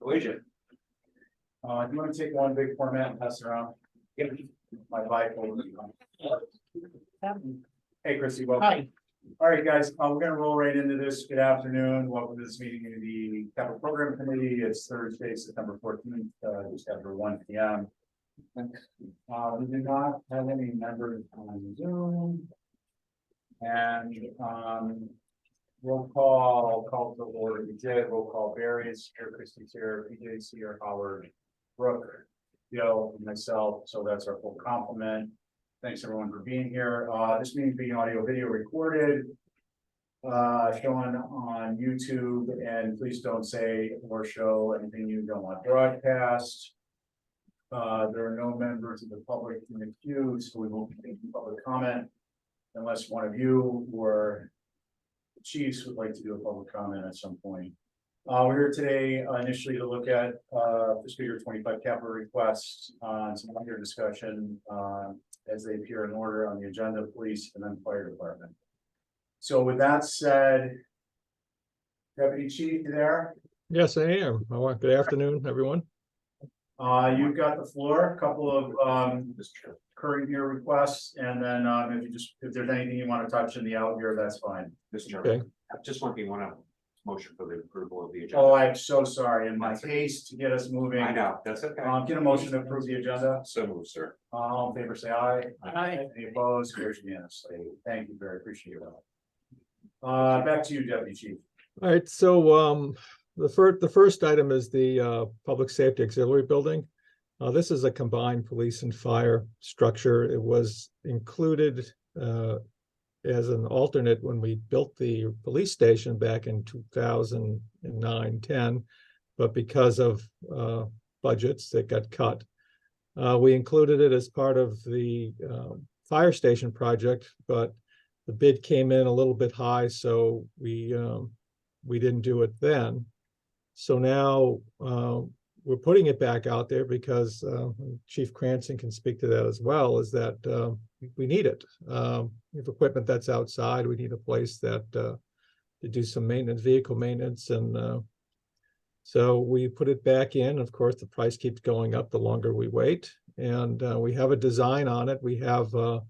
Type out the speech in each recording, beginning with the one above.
Collision. Do you want to take one big format and pass it around? Yep. My bipolar. Hey, Chrissy, welcome. Hi. All right, guys, we're gonna roll right into this. Good afternoon. Welcome to this meeting of the Capital Program Committee. It's Thursday, September 14th, just after 1 p.m. We do not have any members on Zoom. And roll call to order. We did roll call. Barry's here, Christie's here, PJ's here, Howard, Brooke, Bill, and myself. So that's our full complement. Thanks everyone for being here. This meeting being audio video recorded, shown on YouTube, and please don't say or show anything you don't want broadcast. There are no members of the public in the queue, so we won't be taking public comment unless one of you or the chiefs would like to do a public comment at some point. We're here today initially to look at fiscal year 25 capital requests, some longer discussion as they appear in order on the agenda, police and then fire department. So with that said, Deputy Chief, you there? Yes, I am. Good afternoon, everyone. You've got the floor, a couple of current year requests, and then if there's anything you want to touch in the out year, that's fine. Mr. Okay. Chairman, just one thing, want to motion for the approval of the agenda. Oh, I'm so sorry. In my haste to get us moving. I know, that's okay. Get a motion to approve the agenda. So moved, sir. All in favor, say aye. Aye. Any opposed? Carries unanimously. Thank you, very appreciate that. Back to you, Deputy Chief. All right, so the first item is the Public Safety Auxiliary Building. This is a combined police and fire structure. It was included as an alternate when we built the police station back in 2009-10, but because of budgets that got cut, we included it as part of the fire station project, but the bid came in a little bit high, so we didn't do it then. So now we're putting it back out there because Chief Cranston can speak to that as well, is that we need it. We have equipment that's outside. We need a place that to do some maintenance, vehicle maintenance. And so we put it back in. Of course, the price keeps going up the longer we wait. And we have a design on it. We have a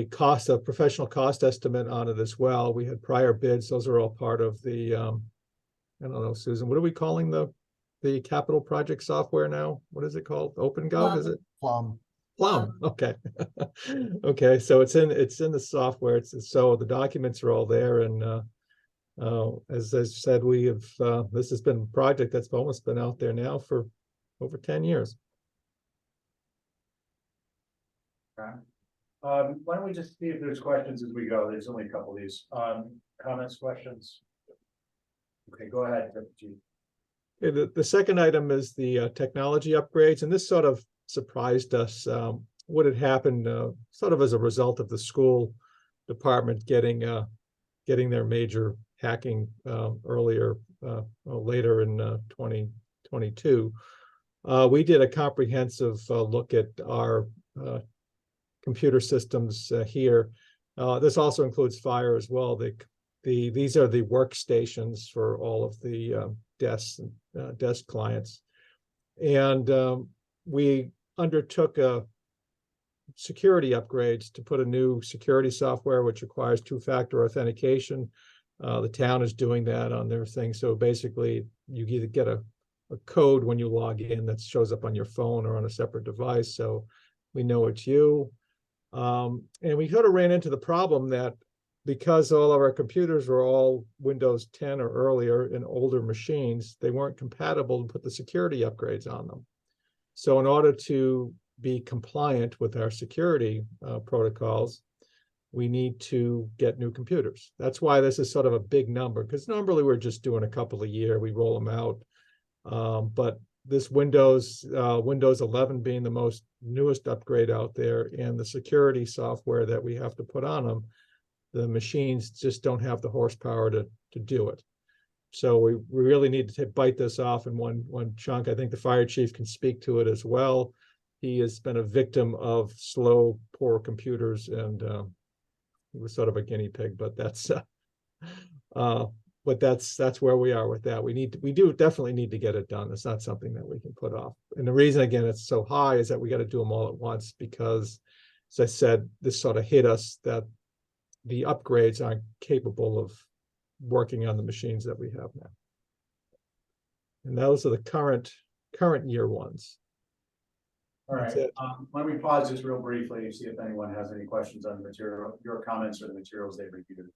professional cost estimate on it as well. We had prior bids. Those are all part of the, I don't know, Susan, what are we calling the capital project software now? What is it called? OpenGov, is it? Plum. Plum, okay. Okay, so it's in the software. So the documents are all there. And as I said, we have, this has been a project that's almost been out there now for over 10 years. Okay. Why don't we just see if there's questions as we go? There's only a couple of these. Comments, questions? Okay, go ahead, Deputy Chief. Okay, the second item is the technology upgrades, and this sort of surprised us. What had happened sort of as a result of the school department getting their major hacking later in 2022. We did a comprehensive look at our computer systems here. This also includes fire as well. These are the workstations for all of the desk clients, and we undertook security upgrades to put a new security software which requires two-factor authentication. The town is doing that on their thing. So basically, you either get a code when you log in that shows up on your phone or on a separate device, so we know it's you. And we sort of ran into the problem that because all of our computers were all Windows 10 or earlier in older machines, they weren't compatible to put the security upgrades on them. So in order to be compliant with our security protocols, we need to get new computers. That's why this is sort of a big number, because normally we're just doing a couple a year, we roll them out. But this Windows 11 being the newest upgrade out there, and the security software that we have to put on them, the machines just don't have the horsepower to do it. So we really need to bite this off in one chunk. I think the fire chief can speak to it as well. He has been a victim of slow, poor computers, and he was sort of a guinea pig, but that's But that's where we are with that. We do definitely need to get it done. It's not something that we can put off. And the reason, again, it's so high is that we got to do them all at once because, as I said, this sort of hit us that the upgrades aren't capable of working on the machines that we have now. And those are the current year ones. All That's right, it. let me pause just real briefly to see if anyone has any questions on the material, your comments or the materials they've reviewed.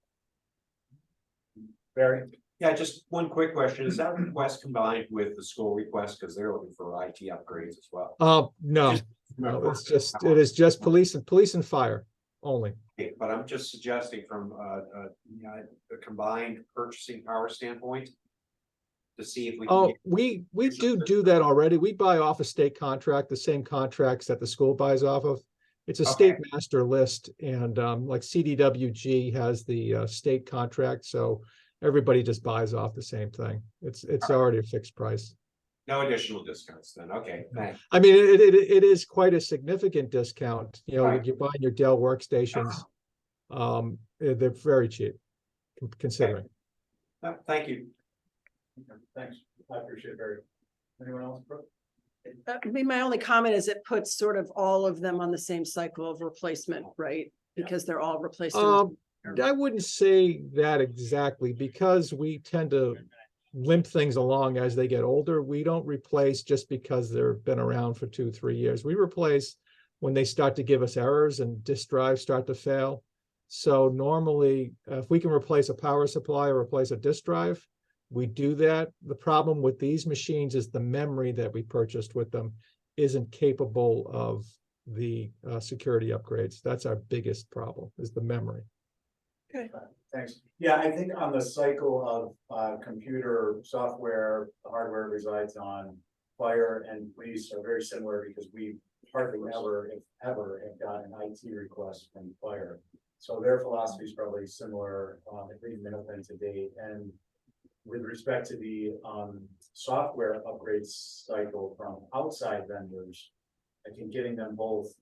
Barry? Yeah, just one quick question. Is that request combined with the school request? Because they're looking for IT upgrades as well. No, Just- no, it is just police and fire only. Okay, but I'm just suggesting from a combined purchasing power standpoint. To see if we can Oh, get, we do that already. We buy off a state contract, the same contracts that the school buys off of. It's a state master list, and like CDWG has the state contract, so everybody just buys off the same thing. It's already a fixed price. no additional discounts then. Okay, thanks. I mean, it is quite a significant discount. You know, Right. you're buying your Dell workstations. They're very cheap considering. Thank you. Okay, thanks, I appreciate it, Barry. Anyone else? I mean, my only comment is it puts sort of all of them on the same cycle of replacement, right? Because they're all replaced. I wouldn't say that exactly because we tend to limp things along as they get older. We don't replace just because they've been around for 2-3 years. We replace when they start to give us errors and disk drives start to fail. So normally, if we can replace a power supply or replace a disk drive, we do that. The problem with these machines is the memory that we purchased with them isn't capable of the security upgrades. That's our biggest problem, is the memory. Okay. Thanks. Yeah, I think on the cycle of computer software, the hardware resides on fire and police are very similar because we hardly ever, if ever, have got an IT request from fire. So their philosophy is probably similar, at least minimum to date. And with respect to the software upgrade cycle from outside vendors, I think getting them both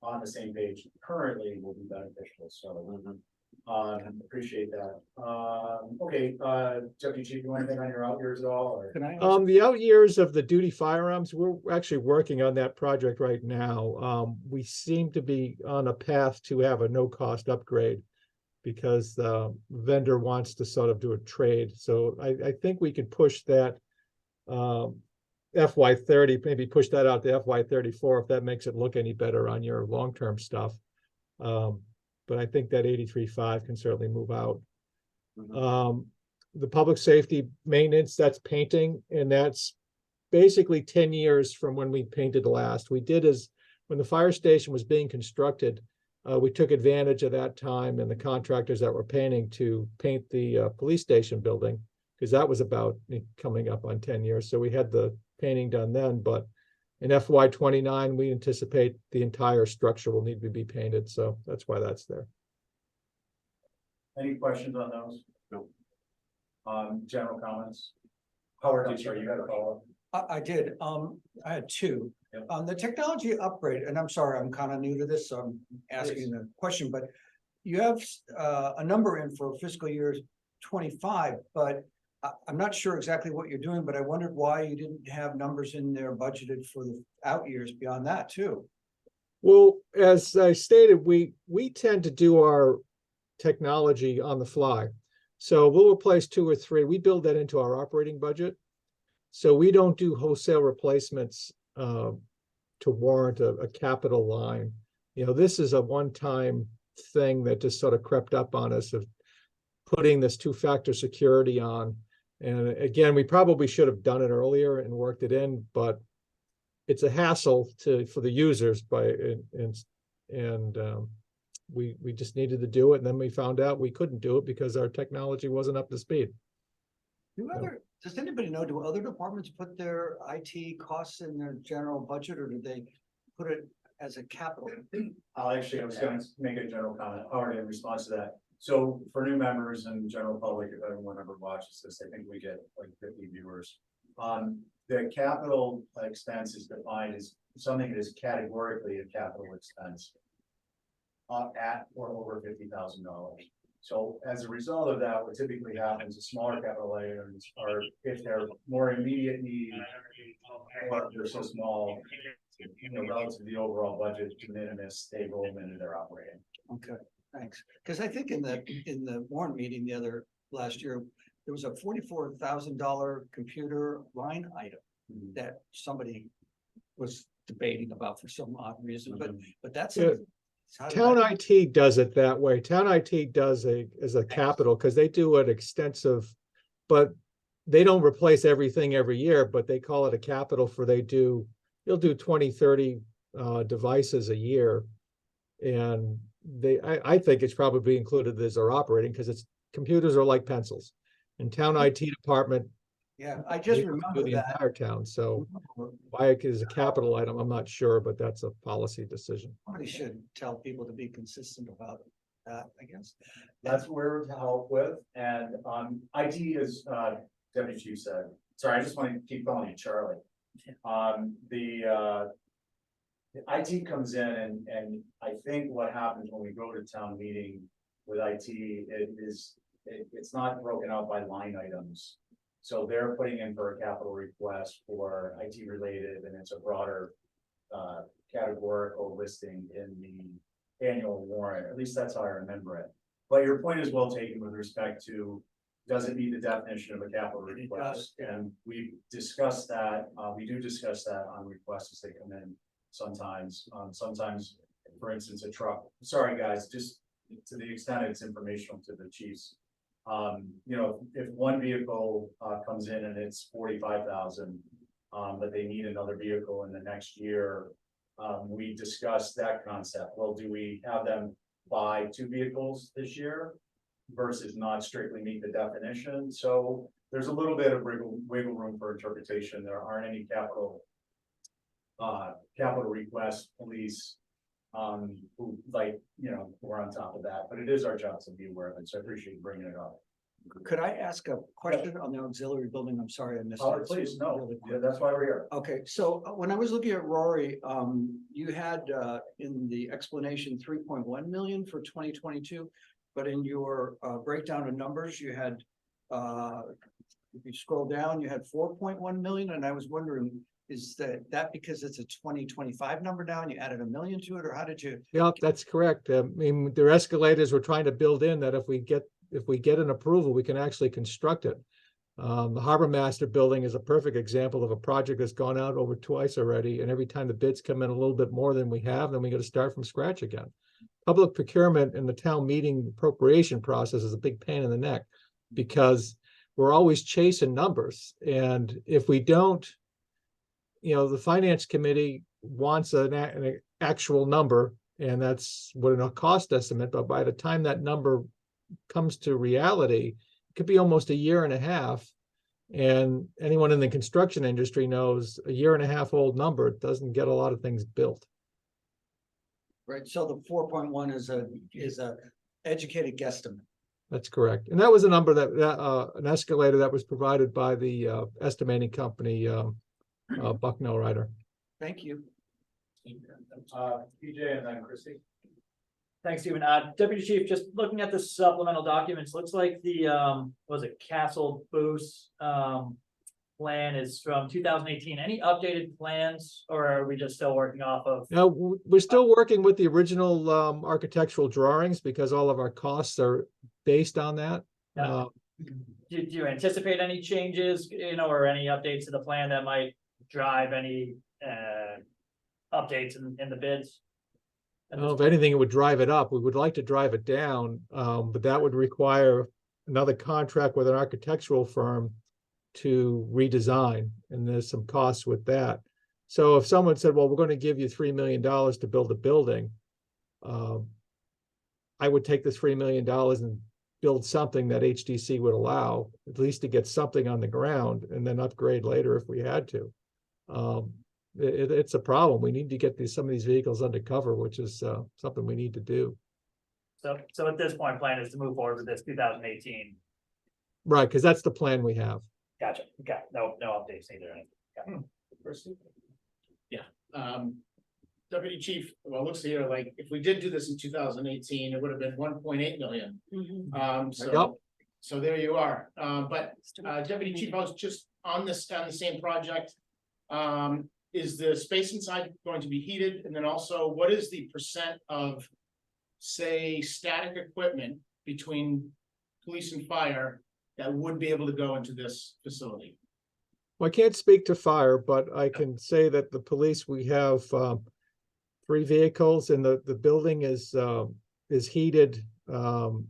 on the same page currently will be beneficial. So appreciate that. Okay, Deputy Chief, you want anything on your out years at all? Or? Can I? The out years of the duty firearms, we're actually working on that project right now. We seem to be on a path to have a no-cost upgrade because the vendor wants to sort of do a trade. So I think we could push that FY30, maybe push that out to FY34 if that makes it look any better on your long-term stuff. But I think that 83.5 can certainly move out. The public safety maintenance, that's painting, and that's basically 10 years from when we painted last. We did is when the fire station was being constructed, we took advantage of that time and the contractors that were painting to paint the police station building, because that was about coming up on 10 years. So we had the painting done then, but in FY29, we anticipate the entire structure will need to be painted. So that's why that's there. Any questions on those? No. General comments? Howard, I'm sorry, you had a follow-up. I did. I had two. Yep. The technology upgrade, and I'm sorry, I'm kind of new to this, so I'm asking the question, but you have a number in for fiscal year 25, but I'm not sure exactly what you're doing, but I wondered why you didn't have numbers in there budgeted for the out years beyond that too. Well, as I stated, we tend to do our technology on the fly. So we'll replace 2 or 3. We build that into our operating budget. So we don't do wholesale replacements to warrant a capital line. You know, this is a one-time thing that just sort of crept up on us of putting this 2-factor security on. And again, we probably should have done it earlier and worked it in, but it's a hassle for the users we just needed to do it. And then we found out we couldn't do it because our technology wasn't up to speed. Does anybody know, do other departments put their IT costs in their general budget, or do they put it as a capital? I was going to make a general comment, Howard, in response to that. So for new members and general public, if anyone ever watches this, I think we get like 50 viewers. The capital expense is defined as something that is categorically a capital expense at or over $50,000. So as a result of that, what typically happens, is smaller capital items are, if they're more immediate need, or they're so small, relative to the overall budget, de minimis, they roll them into their operating. Okay, thanks. Because I think in the warrant meeting last year, there was a $44,000 computer line item that somebody was debating about for some odd reason, but that's. Yeah. Town IT does it that way. Town IT does as a capital, because they do an extensive, but they don't replace everything every year, but they call it a capital for you'll do 20, 30 devices a year. And I think it's probably included as our operating, because computers are like pencils. And town IT department, Yeah, I just they remember do the that. entire town, so why it is a capital item, I'm not sure, but that's a policy decision. Somebody should tell people to be consistent about that, I guess. That's what we're to help with, and IT is, Deputy Chief said, sorry, I just want to keep calling you Charlie. The IT comes in and I think what happens when we go to town meeting with IT, it's not broken out by line items. So they're putting in for a capital request for IT related, and it's a broader categorical listing in the annual warrant. At least that's how I remember it. But your point is well taken with respect to, does it meet the definition of a capital request? And we discussed that. We do discuss that on requests as they come in sometimes. Sometimes, for instance, a truck. Sorry, guys, just to the extent it's informational to the chiefs. If one vehicle comes in and it's 45,000, but they need another vehicle in the next year, we discussed that concept. Well, do we have them buy 2 vehicles this year versus not strictly meet the definition? So there's a little bit of wiggle room for interpretation. There aren't any capital request police who we're on top of that, but it is our job to be aware of it. So I appreciate you bringing it up. Could I ask a question on the auxiliary building? I'm sorry, I missed it. Please, no, Really quick. yeah, that's why we're here. Okay, so when I was looking at Rory, you had in the explanation 3.1 million for 2022, but in your breakdown of numbers, you had if you scroll down, you had 4.1 million, and I was wondering, is that because it's a 2025 number now and you added $1 million to it, or how did you? Yeah, that's correct. I mean, their escalators we're trying to build in that if we get an approval, we can actually construct it. The Harbor Master building is a perfect example of a project that's gone out over twice already, and every time the bids come in a little bit more than we have, then we got to start from scratch again. Public procurement in the town meeting appropriation process is a big pain in the neck, because we're always chasing numbers, and if we don't, the finance committee wants an actual number, and that's what a cost estimate, but by the time that number comes to reality, it could be almost a year and a half. And anyone in the construction industry knows a year and a half old number doesn't get a lot of things built. Right, so the 4.1 is a educated guesstimate. That's correct. And that was a number that an escalator that was provided by the estimating company, Bucknell Ryder. Thank you. PJ and then Christie. Thanks, Stephen. Deputy Chief, just looking at the supplemental documents, looks like the, Castle Boost, plan is from 2018. Any updated plans, or are we just still working off of? Now, we're still working with the original architectural drawings, because all of our costs are based on that. Yeah. Do you anticipate any changes, or any updates to the plan that might drive any updates in the bids? If anything, it would drive it up. We would like to drive it down, but that would require another contract with an architectural firm to redesign, and there's some costs with that. So if someone said, well, we're going to give you $3 million to build a building, I would take the $3 million and build something that HDC would allow, at least to get something on the ground, and then upgrade later if we had to. It's a problem. We need to get some of these vehicles undercover, which is something we need to do. So at this point, plan is to move forward with this 2018. Right, because that's the plan we have. Gotcha. Okay. No updates either. Okay. Christie? Deputy Chief, well, it looks here like if we did do this in 2018, it would have been 1.8 million. Yep. So there you are. But Deputy Chief, I was just on the same project. Is the space inside going to be heated? And then also, what is the percent of, say, static equipment between police and fire that would be able to go into this facility? Well, I can't speak to fire, but I can say that the police, we have 3 vehicles, and the building is heated. The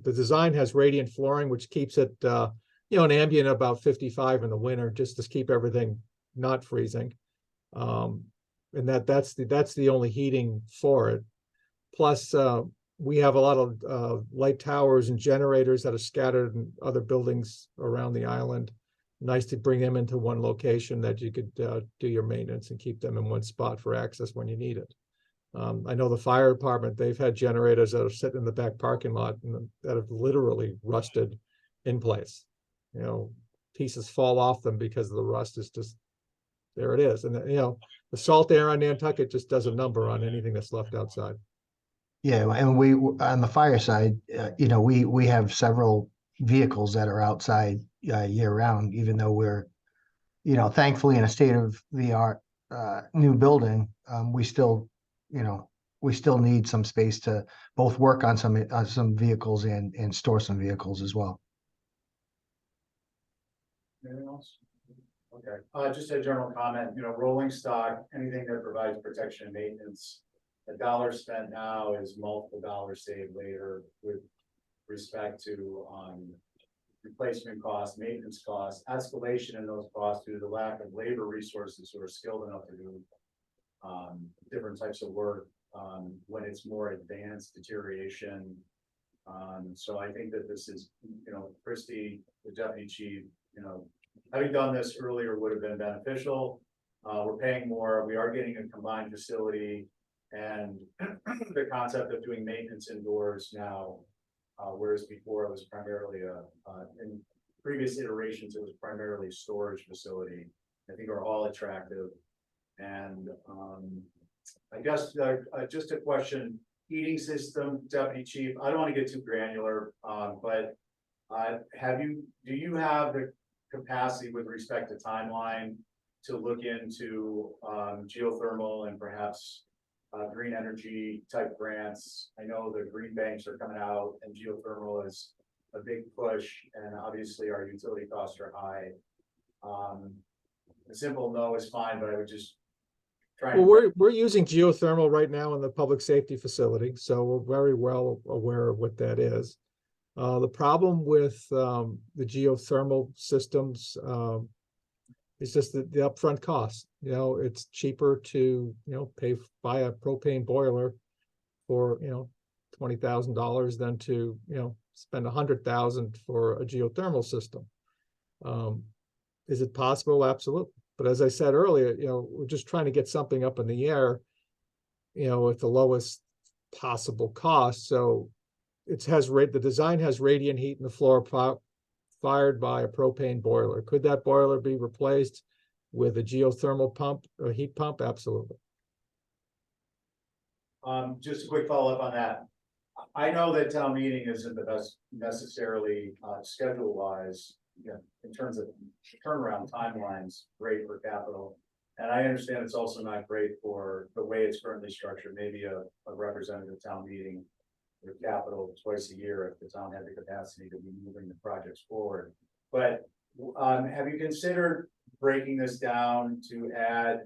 design has radiant flooring, which keeps it an ambient about 55 in the winter, just to keep everything not freezing. And that's the only heating for it. Plus, we have a lot of light towers and generators that are scattered in other buildings around the island. Nice to bring them into one location that you could do your maintenance and keep them in one spot for access when you need it. I know the fire department, they've had generators that are sitting in the back parking lot and that have literally rusted in place. Pieces fall off them because the rust is just, there it is. And the salt air on Nantucket just does a number on anything that's left outside. Yeah, and we, on the fire side, we have several vehicles that are outside year round, even though we're, thankfully in a state of the art new building. We still need some space to both work on some vehicles and store some vehicles as well. Anything else? Okay, just a general comment, rolling stock, anything that provides protection and maintenance, a dollar spent now is multiple dollars saved later with respect to replacement costs, maintenance costs, escalation in those costs due to the lack of labor resources who are skilled enough to do different types of work when it's more advanced deterioration. So I think that this is, Christie, the deputy chief, having done this earlier would have been beneficial. We're paying more, we are getting a combined facility, and the concept of doing maintenance indoors now, whereas before it was primarily in previous iterations, it was primarily a storage facility, I think are all attractive. And I guess just a question, heating system, deputy chief, I don't want to get too granular, but do you have the capacity with respect to timeline to look into geothermal and perhaps green energy type grants? I know the green banks are coming out and geothermal is a big push, and obviously our utility costs are high. A simple no is fine, but I would just try. Well, we're using geothermal right now in the public safety facility, so we're very well aware of what that is. The problem with the geothermal systems is just the upfront cost. It's cheaper to buy a propane boiler for $20,000 than to spend $100,000 for a geothermal system. Is it possible? Absolutely. But as I said earlier, we're just trying to get something up in the air, at the lowest possible cost. So the design has radiant heat in the floor fired by a propane boiler. Could that boiler be replaced with a geothermal pump or heat pump? Absolutely. Just a quick follow-up on that. I know that town meeting isn't the best necessarily schedule-wise, in terms of turnaround timelines, great for capital. And I understand it's also not great for the way it's currently structured, maybe a representative town meeting with capital twice a year if the town had the capacity to be moving the projects forward. But have you considered breaking this down to add,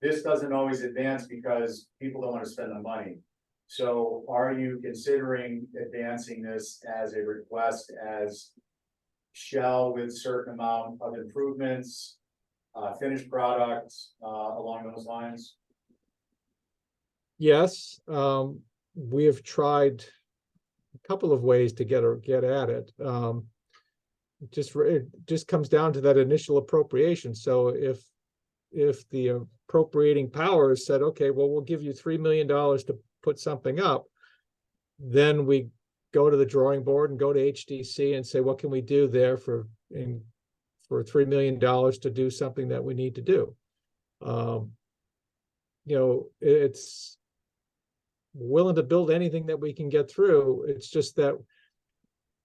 this doesn't always advance because people don't want to spend the money. So are you considering advancing this as a request as shell with certain amount of improvements, finished products along those lines? Yes, we have tried a couple of ways to get at it. It just comes down to that initial appropriation. So if the appropriating powers said, okay, well, we'll give you $3 million to put something up, then we go to the drawing board and go to HDC and say, what can we do there for $3 million to do something that we need to do? it's willing to build anything that we can get through. It's just that,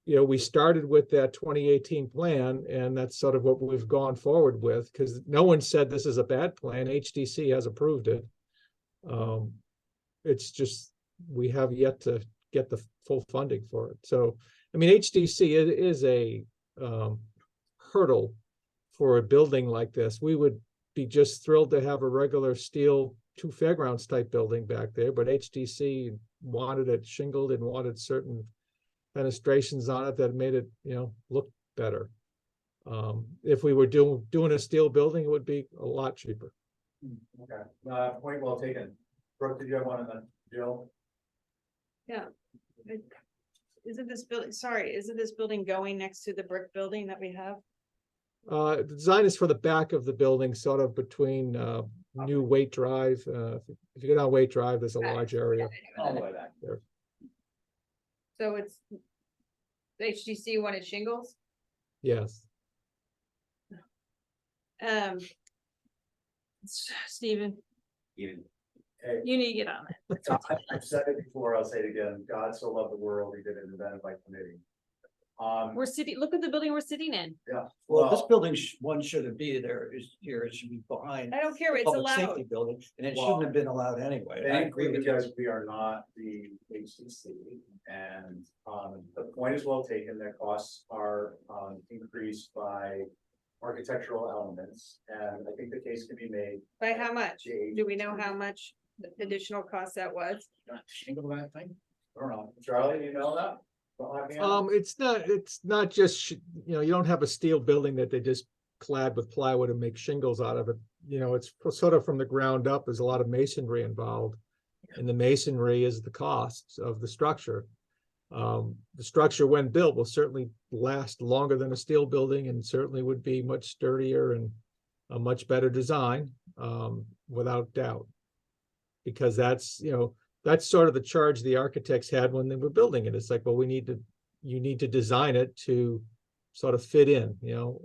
we started with that 2018 plan, and that's sort of what we've gone forward with, because no one said this is a bad plan. HDC has approved it. It's just, we have yet to get the full funding for it. So, I mean, HDC is a hurdle for a building like this. We would be just thrilled to have a regular steel 2 fairgrounds type building back there, but HDC wanted it shingled and wanted certain fenestrations on it that made it, look better. If we were doing a steel building, it would be a lot cheaper. Okay, point well taken. Brooke, did you have one, and then Jill? Isn't this building going next to the brick building that we have? The design is for the back of the building, sort of between New Waite Drive. If you go down Waite Drive, there's a large area. All the way back. So it's the HDC wanted shingles? Yes. Stephen, Hey, you need to get on it. I've said it before, I'll say it again. God so loved the world, he did it invented by committee. Look at the building we're sitting in. Yeah. Well, this building, one shouldn't be there, is here, it should be behind. I don't care, it's Public allowed. safety building, and it Well, shouldn't have been allowed anyway. I agree with you. because we are not the HCC, and the point is well taken, that costs are increased by architectural elements, and I think the case can be made. By how much? Do we know how much additional cost that was? Shingle that thing? I don't know, Charlie, do you know that? It's not just, you don't have a steel building that they just clad with plywood and make shingles out of it. It's sort of from the ground up. There's a lot of masonry involved, and the masonry is the cost of the structure. The structure, when built, will certainly last longer than a steel building, and certainly would be much sturdier and a much better design, without doubt. Because that's sort of the charge the architects had when they were building it. It's like, well, you need to design it to sort of fit in,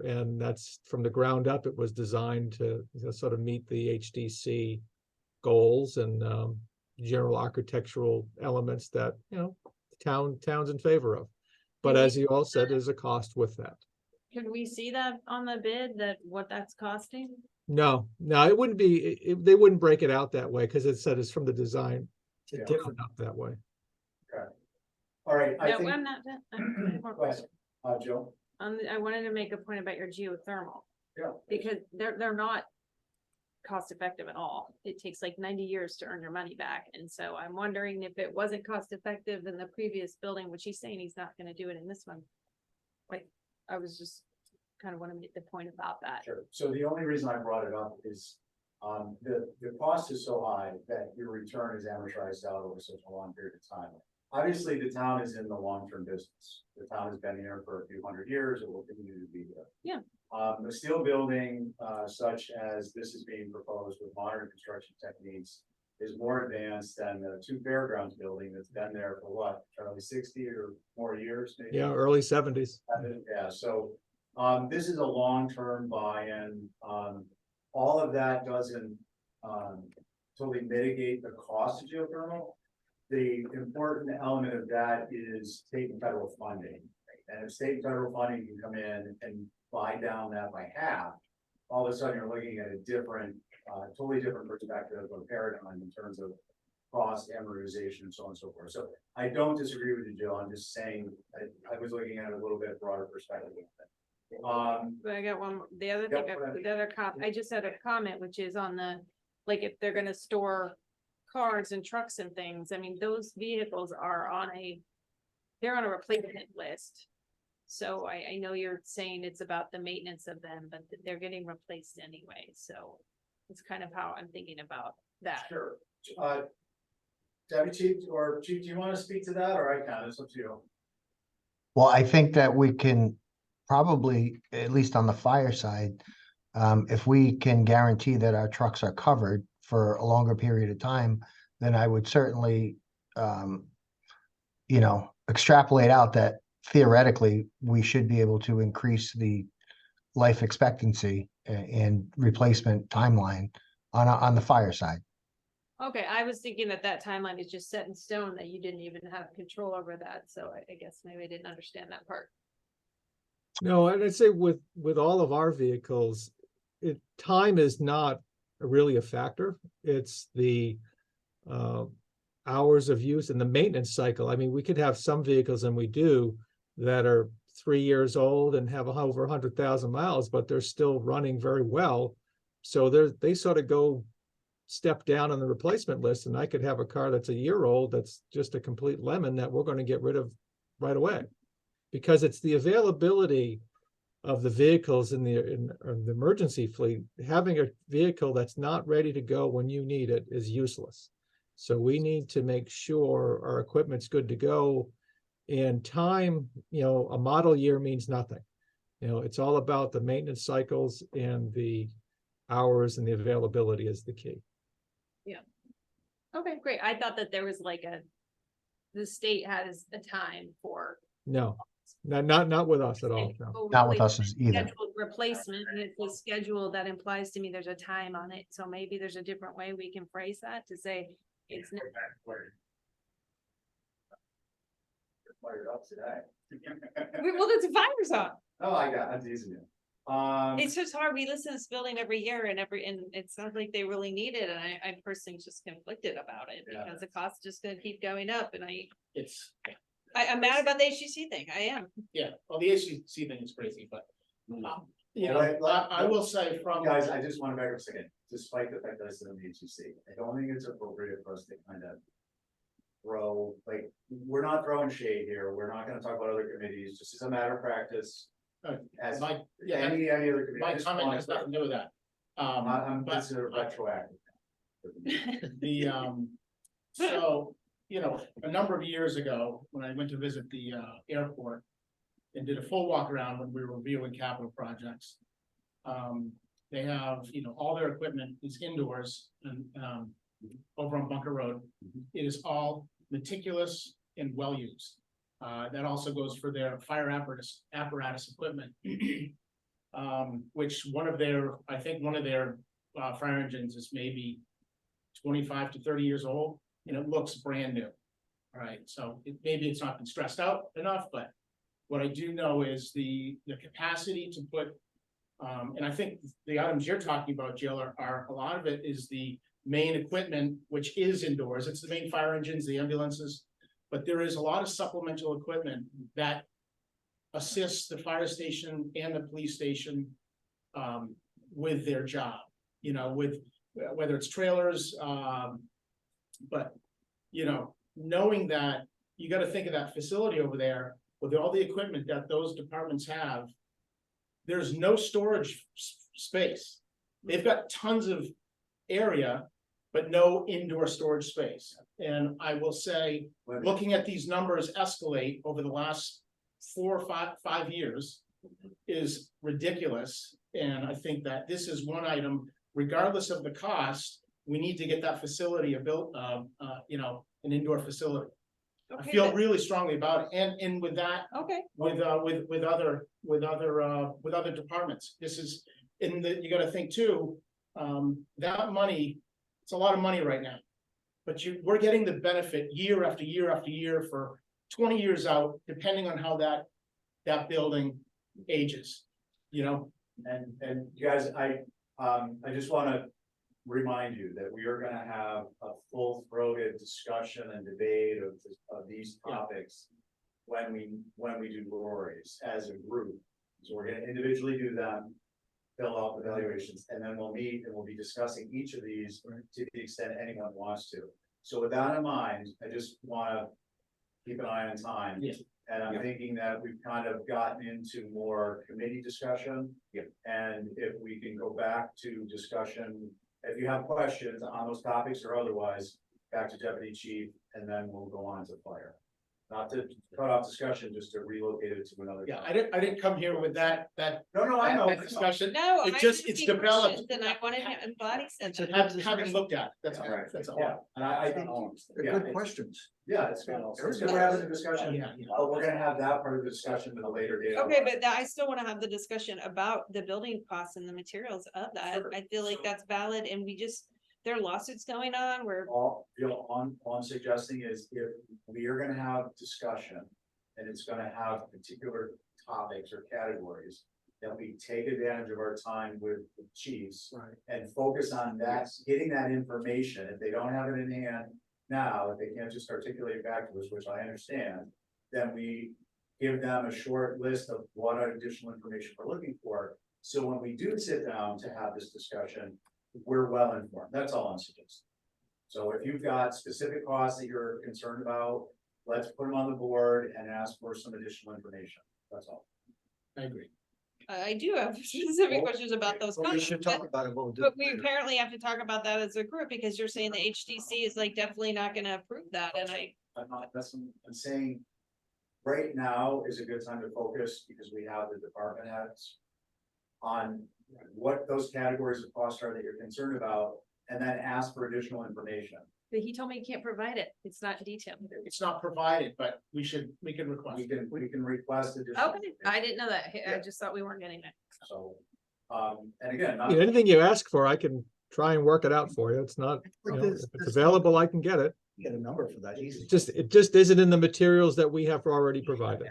and that's from the ground up. It was designed to sort of meet the HDC goals and general architectural elements that, the town's in favor of. But as you all said, there's a cost with that. Can we see that on the bid, that what that's costing? No, it wouldn't be, they wouldn't break it out that way, because it said it's from the design. Yeah. It's different up that way. All right, I No, think. I'm not done. More Go ahead, question. Jill. I wanted to make a point about your geothermal. Yeah. Because they're not cost effective at all. It takes like 90 years to earn your money back. And so I'm wondering if it wasn't cost effective in the previous building, which he's saying he's not gonna do it in this one. Like, I was just kind of want to make the point about that. Sure. So the only reason I brought it up is, the cost is so high that your return is amortized out over such a long period of time. Obviously, the town is in the long-term business. The town has been here for a few hundred years. It will continue to be here. Yeah. The steel building, such as this is being proposed with modern construction techniques, is more advanced than the 2 fairgrounds building that's been there for what, Charlie, 60 or more years? Maybe? Yeah, early 70s. Yeah, so, this is a long-term buy-in. All of that doesn't, totally mitigate the cost of geothermal. The important element of that is state and federal funding. And if state and federal funding can come in and buy down that by half, all of a sudden you're looking at a different, totally different perspective or paradigm in terms of cost, amortization, and so on and so forth. So I don't disagree with you, Jill. I'm just saying, I was looking at it a little bit broader perspective. But I got one, the other thing, I just had a comment, which is on the, like, if they're gonna store cars and trucks and things, I mean, those vehicles are they're on a replacement list. So I know you're saying it's about the maintenance of them, but they're getting replaced anyway, so it's kind of how I'm thinking about that. Sure. Deputy Chief or Chief, do you want to speak to that, or I can? It's up to you. Well, I think that we can probably, at least on the fire side, if we can guarantee that our trucks are covered for a longer period of time, then I would certainly, extrapolate out that theoretically, we should be able to increase the life expectancy and replacement timeline on the fire side. Okay, I was thinking that timeline is just set in stone, that you didn't even have control over that, so I guess maybe I didn't understand that part. No, and I'd say with all of our vehicles, time is not really a factor. It's the hours of use and the maintenance cycle. I mean, we could have some vehicles, and we do, that are 3 years old and have over 100,000 miles, but they're still running very well. So they sort of go step down on the replacement list, and I could have a car that's a year old that's just a complete lemon that we're going to get rid of right away, because it's the availability of the vehicles in the emergency fleet. Having a vehicle that's not ready to go when you need it is useless. So we need to make sure our equipment's good to go. And time, a model year means nothing. It's all about the maintenance cycles, and the hours and the availability is the key. Okay, great. I thought that there was like the state has a time for. No, not with us at all. No. Not with us either. Scheduled replacement, and it's a schedule that implies to me there's a time on it, so maybe there's a different way we can phrase that to say it's not. Fired up today. Well, that's a fire's on. Oh, I'm teasing you. It's just hard. We listen to this building every year and it sounds like they really need it. And I personally just conflicted about it Yeah. because the cost is just gonna keep going up and It's, I'm mad about the HGC thing. I am. yeah, well, the HCC thing is crazy, but, you know, Well, I will say from. Guys, I just want to back up a second, despite the fact that I sit on the HCC, I don't think it's appropriate for us to kind of throw, like, we're not throwing shade here, we're not gonna talk about other committees, just as a matter of practice. As My, yeah, any other committee. I my just comment want has nothing to do with that. I'm but- considered retroactive. The, so, you know, a number of years ago, when I went to visit the, airport and did a full walk around when we were reviewing capital projects. They have, you know, all their equipment is indoors and, over on Bunker Road. It is all meticulous and well used. That also goes for their fire apparatus equipment. Which I think one of their fire engines is maybe 25 to 30 years old, and it looks brand new. All right, so maybe it's not been stressed out enough, but what I do know is the capacity to put, and I think the items you're talking about, Jill, are a lot of it is the main equipment, which is indoors. It's the main fire engines, the ambulances. But there is a lot of supplemental equipment that assists the fire station and the police station with their job, you know, with whether it's trailers, but, you know, knowing that you got to think of that facility over there with all the equipment that those departments have, there's no storage space. They've got tons of area, but no indoor storage space. And I will say, looking at these numbers escalate over the last 4 or 5 years is ridiculous. And I think that this is one item, regardless of the cost, we need to get that facility you know, an indoor facility. I Okay, feel but- really strongly about it. And with that, Okay, with other departments, this is, you gotta think too, that money, it's a lot of money right now. But we're getting the benefit year after year after year for 20 years out, depending on how that building ages, you know? And you guys, I just wanna remind you that we are gonna have a full-throated discussion and debate of these topics when we do Lori's as a group. So we're gonna individually do them, fill out the evaluations, and then we'll meet and we'll be discussing each of these to the extent anyone wants to. So with that in mind, I just wanna keep an eye on time. Yeah. And I'm thinking that we've kind of gotten into more committee discussion. And if we can go back to discussion, if you have questions on those topics or otherwise, back to Deputy Chief, and then we'll go on to fire. Not to cut off discussion, just to relocate it to another. Yeah, topic. I didn't come here with that No, I know. discussion. no. It I'm just- it's asking developed. questions, and I wanted, I'm glad he said that. Haven't looked at it, that's all, Right. that's all. Yeah, and I think, They're yeah, good questions. yeah, it's good. We're having a discussion. Yeah. We're gonna have that part of the discussion at a later date. Okay, but I still wanna have the discussion about the building costs and the materials of that. Sure, I feel like sure. that's valid and there are lawsuits going on where, All, all I'm suggesting is if we are gonna have discussion and it's gonna have particular topics or categories, that we take advantage of our time with the chiefs Right. and focus on that, getting that information. If they don't have it in hand now, if they can't just articulate it back to us, which I understand, then we give them a short list of what additional information we're looking for. So when we do sit down to have this discussion, we're well informed. That's all I'm suggesting. So if you've got specific costs that you're concerned about, let's put them on the board and ask for some additional information. That's all. I agree. I do have specific questions about those. Well, we costs, should but- talk about it. We'll do But it we later. apparently have to talk about that as a group because you're saying the HDC is like definitely not gonna approve that, and I'm not, I'm saying right now is a good time to focus because we have the department heads on what those categories of cost are that you're concerned about, and then ask for additional information. but he told me he can't provide it. It's not detailed. It's not provided, but we can request. We can request additional. Okay, I didn't know that. I just thought we weren't getting it. So, and again, I mean, anything you ask for, I can try and work it out for you. It's not, you know, if it's available, I can get it. Get a number for that easy. It just isn't in the materials that we have already provided.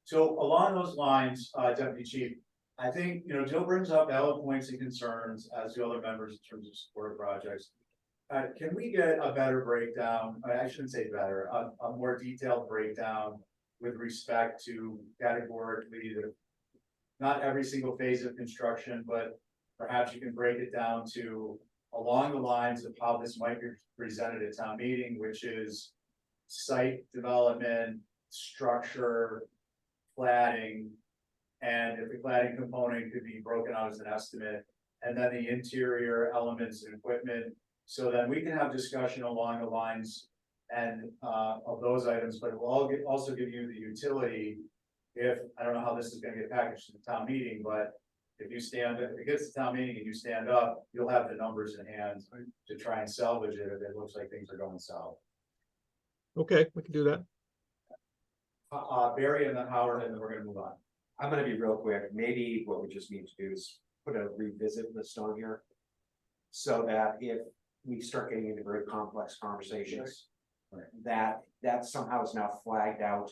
so along those lines, Deputy Chief, I think, you know, Jill brings up valid points and concerns as do other members in terms of support projects. Can we get a better breakdown? I shouldn't say better, a more detailed breakdown with respect to categorically not every single phase of construction, but perhaps you can break it down to along the lines of how this might be presented at town meeting, which is site development, structure, cladding, and if the cladding component could be broken out as an estimate, and then the interior elements and equipment. So then we can have discussion along the lines and of those items, but it will also give you the utility. If, I don't know how this is gonna get packaged to the town meeting, but if it gets to town meeting and you stand up, you'll have the numbers in hand to try and salvage it if it looks like things are going south. Okay, we can do that. Barry and then Howard, and then we're gonna move on. I'm gonna be real quick. Maybe what we just need to do is put a revisit list on here. So that if we start getting into very complex conversations, that somehow is now flagged out.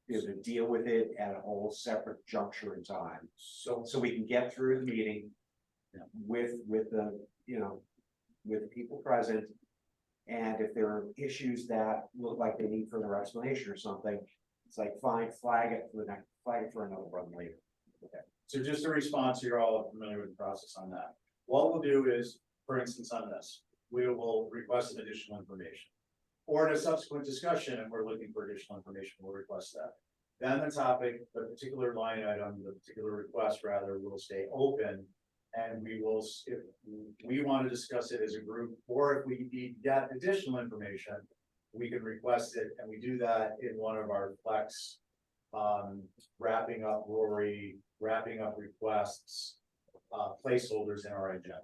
Be able to deal with it at a whole separate juncture in time. So we can get through the meeting. With the, with people present. And if there are issues that look like they need further explanation or something, it's like, fine, flag it for another run later. Okay. So just a response, you're all familiar with the process on that. What we'll do is, for instance, on this, we will request additional information. Or in a subsequent discussion, if we're looking for additional information, we'll request that. Then the topic, the particular line item, the particular request rather, will stay open. And we will, if we want to discuss it as a group, or if we need yet additional information, we can request it, and we do that in one of our flex, wrapping up Rory, wrapping up requests, placeholders in our agenda.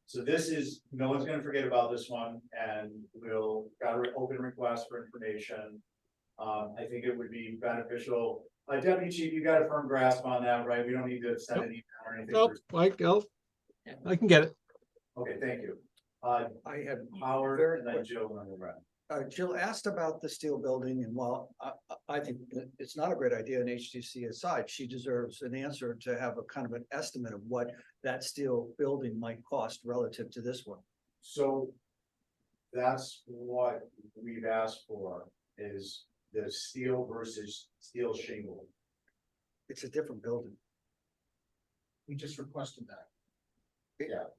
So this is, no one's gonna forget about this one, and we'll got an open request for information. I think it would be beneficial. Deputy Chief, you got a firm grasp on that, right? We don't need to send an email or anything. Nope, I can get it. Okay, thank you. I had Howard very and then quick. Jill and then Brad. Jill asked about the steel building, and while I think that it's not a great idea, and HTC aside, she deserves an answer to have a kind of an estimate of what that steel building might cost relative to this one. So that's what we've asked for, is the steel versus steel shingle. It's a different building. We just requested that.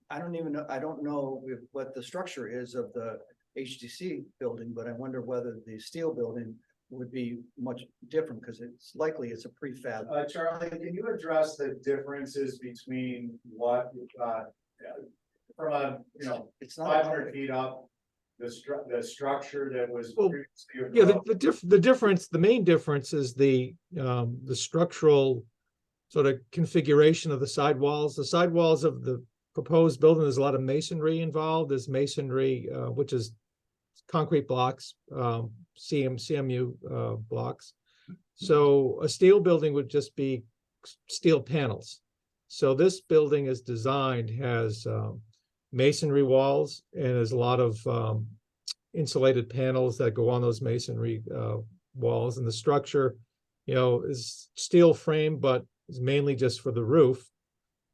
I don't even know, I don't know what the structure is of the HTC building, but I wonder whether the steel building would be much different, because it's likely it's a prefab. Charlie, can you address the differences between what, from a, It's not. 500 feet up, the structure that was Well, previously. Yeah, the main difference is the structural sort of configuration of the sidewalls. The sidewalls of the proposed building, there's a lot of masonry involved. There's masonry, which is concrete blocks, CMU blocks. So a steel building would just be steel panels. So this building is designed, has masonry walls, and there's a lot of insulated panels that go on those masonry walls, and the structure, is steel frame, but is mainly just for the roof,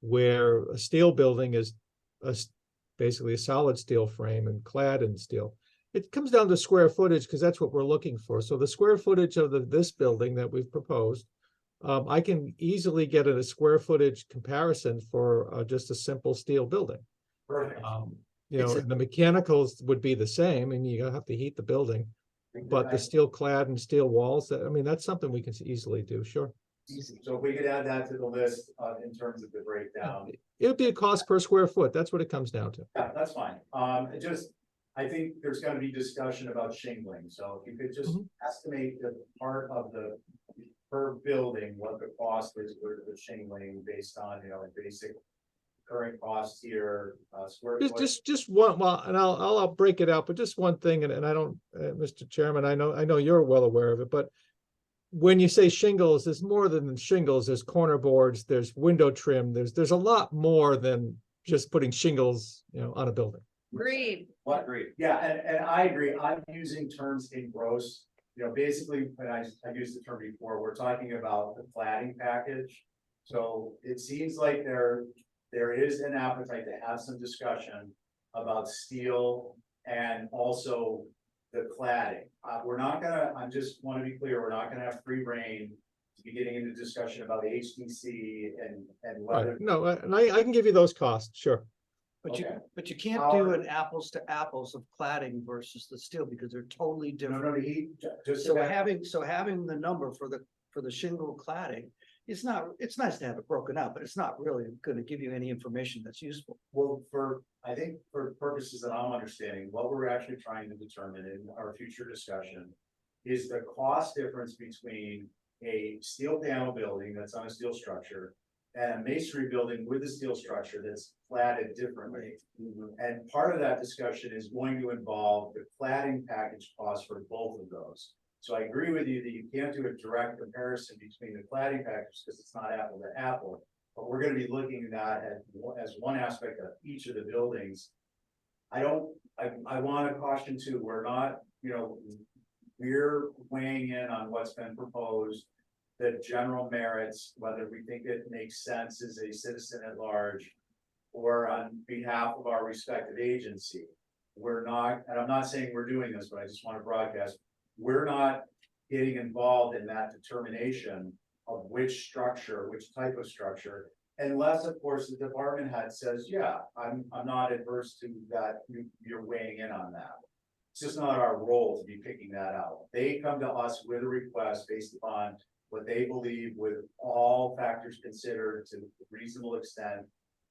where a steel building is basically a solid steel frame and clad in steel. It comes down to square footage because that's what we're looking for. So the square footage of this building that we've proposed, I can easily get a square footage comparison for just a simple steel building. Perfect. And the mechanicals would be the same, and you have to heat the building, but the steel clad and steel walls, that's something we can easily do, sure. So if we could add that to the list, in terms of the breakdown. It would be a cost per square foot. That's what it comes down to. Yeah, that's fine. I think there's gonna be discussion about shingling, so if you could just estimate the part of the per building, what the cost is for the shingling based on, basic current costs here, square foot. Just one, well, and I'll break it out, but just one thing, and I don't, Mr. Chairman, I know you're well aware of it, but when you say shingles, there's more than shingles. There's corner boards, there's window trim, there's a lot more than just putting shingles, on a building. Agreed. What, agreed? Yeah, and I agree. I'm using terms in gross. Basically, when I used the term before, we're talking about the cladding package. So it seems like there is an appetite to have some discussion about steel and also the cladding. I just want to be clear, we're not gonna have free reign to be getting into discussion about HDC and whether. Right. No, and I can give you those costs, sure. But you can't do an apples to apples of cladding versus the steel because they're totally different. So having the number for the shingle cladding, it's nice to have it broken out, but it's not really gonna give you any information that's useful. Well, I think for purposes that I'm understanding, what we're actually trying to determine in our future discussion is the cost difference between a steel panel building that's on a steel structure and a masonry building with a steel structure that's cladded differently. And part of that discussion is going to involve the cladding package cost for both of those. So I agree with you that you can't do a direct comparison between the cladding package because it's not apple to apple. But we're gonna be looking at that as one aspect of each of the buildings. I want to caution too, we're not, we're weighing in on what's been proposed, the general merits, whether we think it makes sense as a citizen at large or on behalf of our respective agency. We're not, and I'm not saying we're doing this, but I just want to broadcast, we're not getting involved in that determination of which type of structure, unless of course the department head says, yeah, I'm not adverse to that, you're weighing in on that. It's just not our role to be picking that out. They come to us with a request based upon what they believe, with all factors considered to a reasonable extent,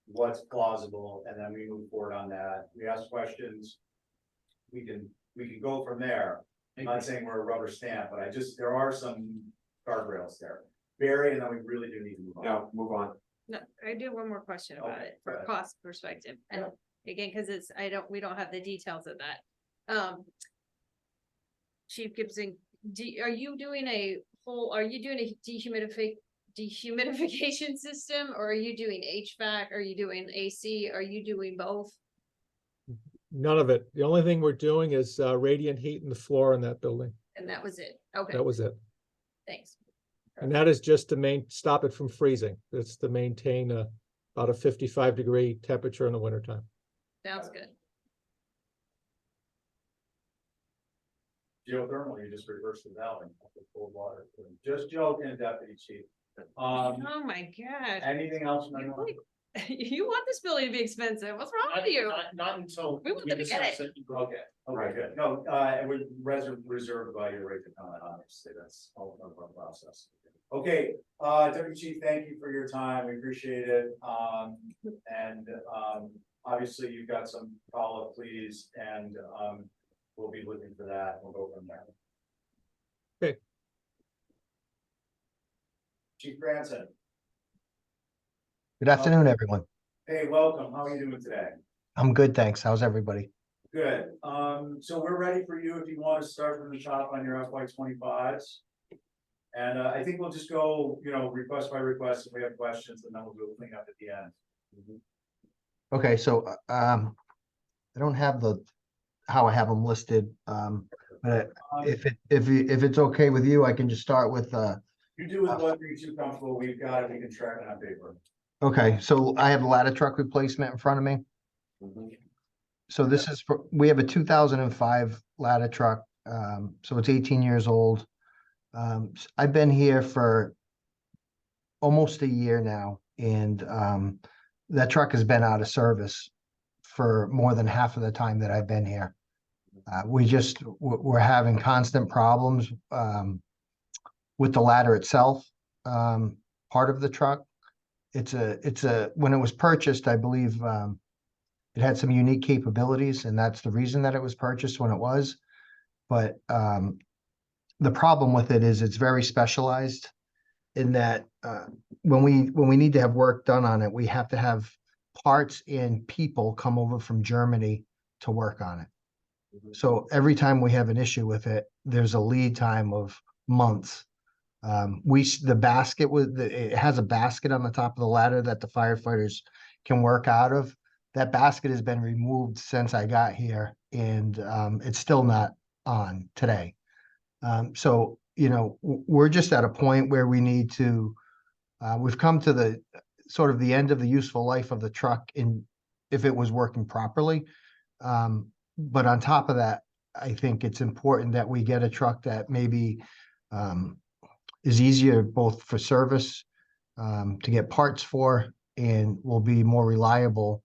what's plausible, and then we move forward on that. We ask questions. We can go from there. I'm not saying we're a rubber stamp, but there are some guardrails there. Barry, and then we really do need to move on. No, move on. No, I do have one more question about it go for ahead. cost perspective. And again, because we don't have the details of that. Chief Gibson, are you doing a dehumidification system, or are you doing HVAC? Are you doing AC? Are you doing both? None of it. The only thing we're doing is radiant heat in the floor in that building. And that was it. Okay, That was it. thanks. And that is just to stop it from freezing. It's to maintain about a 55-degree temperature in the wintertime. Sounds good. Geothermal, you just reverse the valve and put the cold water. Just joking, Deputy Chief. Oh my gosh. Anything else? You want this building to be expensive. What's wrong with you? Not until. We want them to get discuss it. Okay, Right. good. No, it would reserved by your right to comment, obviously, that's all part of our process. Okay, Deputy Chief, thank you for your time, we appreciate it. Obviously you've got some follow-up, please, and we'll be looking for that, we'll go from there. Okay. Chief Branson. Good afternoon, everyone. Hey, welcome, how are you doing today? I'm good, thanks. How's everybody? Good, so we're ready for you if you want to start from the top on your FY25s. And I think we'll just go, request by request if we have questions, and then we'll do a cleanup at the end. Okay, so, I don't have how I have them listed, but if it's okay with you, I can just start with, You do with what you're too comfortable, we've got it, we can track it on paper. okay, so I have a ladder truck replacement in front of me. So this is we have a 2005 ladder truck, so it's 18 years old. I've been here for almost a year now, and that truck has been out of service for more than half of the time that I've been here. We're having constant problems with the ladder itself, part of the truck. When it was purchased, I believe it had some unique capabilities, and that's the reason that it was purchased when it was. But the problem with it is it's very specialized in that when we need to have work done on it, we have to have parts and people come over from Germany to work on it. So every time we have an issue with it, there's a lead time of months. The basket it has a basket on the top of the ladder that the firefighters can work out of. That basket has been removed since I got here, and it's still not on today. So, we're just at a point where we need to, we've come to the sort of the end of the useful life of the truck if it was working properly. But on top of that, I think it's important that we get a truck that maybe is easier both for service, to get parts for, and will be more reliable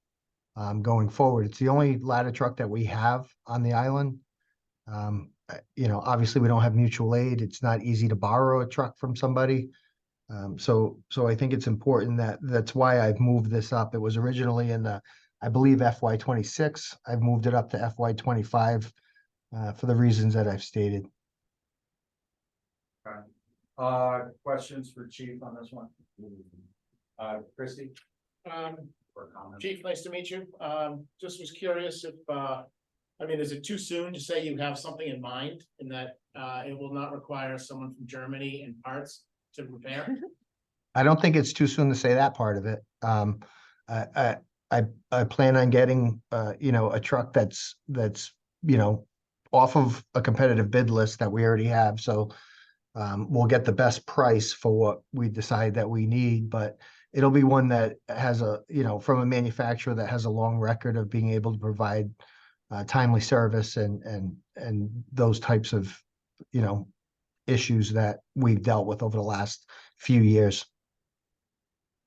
going forward. It's the only ladder truck that we have on the island. Obviously we don't have mutual aid. It's not easy to borrow a truck from somebody. So I think it's important that's why I've moved this up. It was originally in I believe FY 26. I've moved it up to FY 25 for the reasons that I've stated. Questions for Chief on this one? Christie? For comment. Chief, nice to meet you. Just was curious if, is it too soon to say you have something in mind and that it will not require someone from Germany and parts to repair? I don't think it's too soon to say that part of it. I plan on getting, a truck that's, off of a competitive bid list that we already have. So we'll get the best price for what we decide that we need, but it'll be one that has from a manufacturer that has a long record of being able to provide timely service and those types of, issues that we've dealt with over the last few years.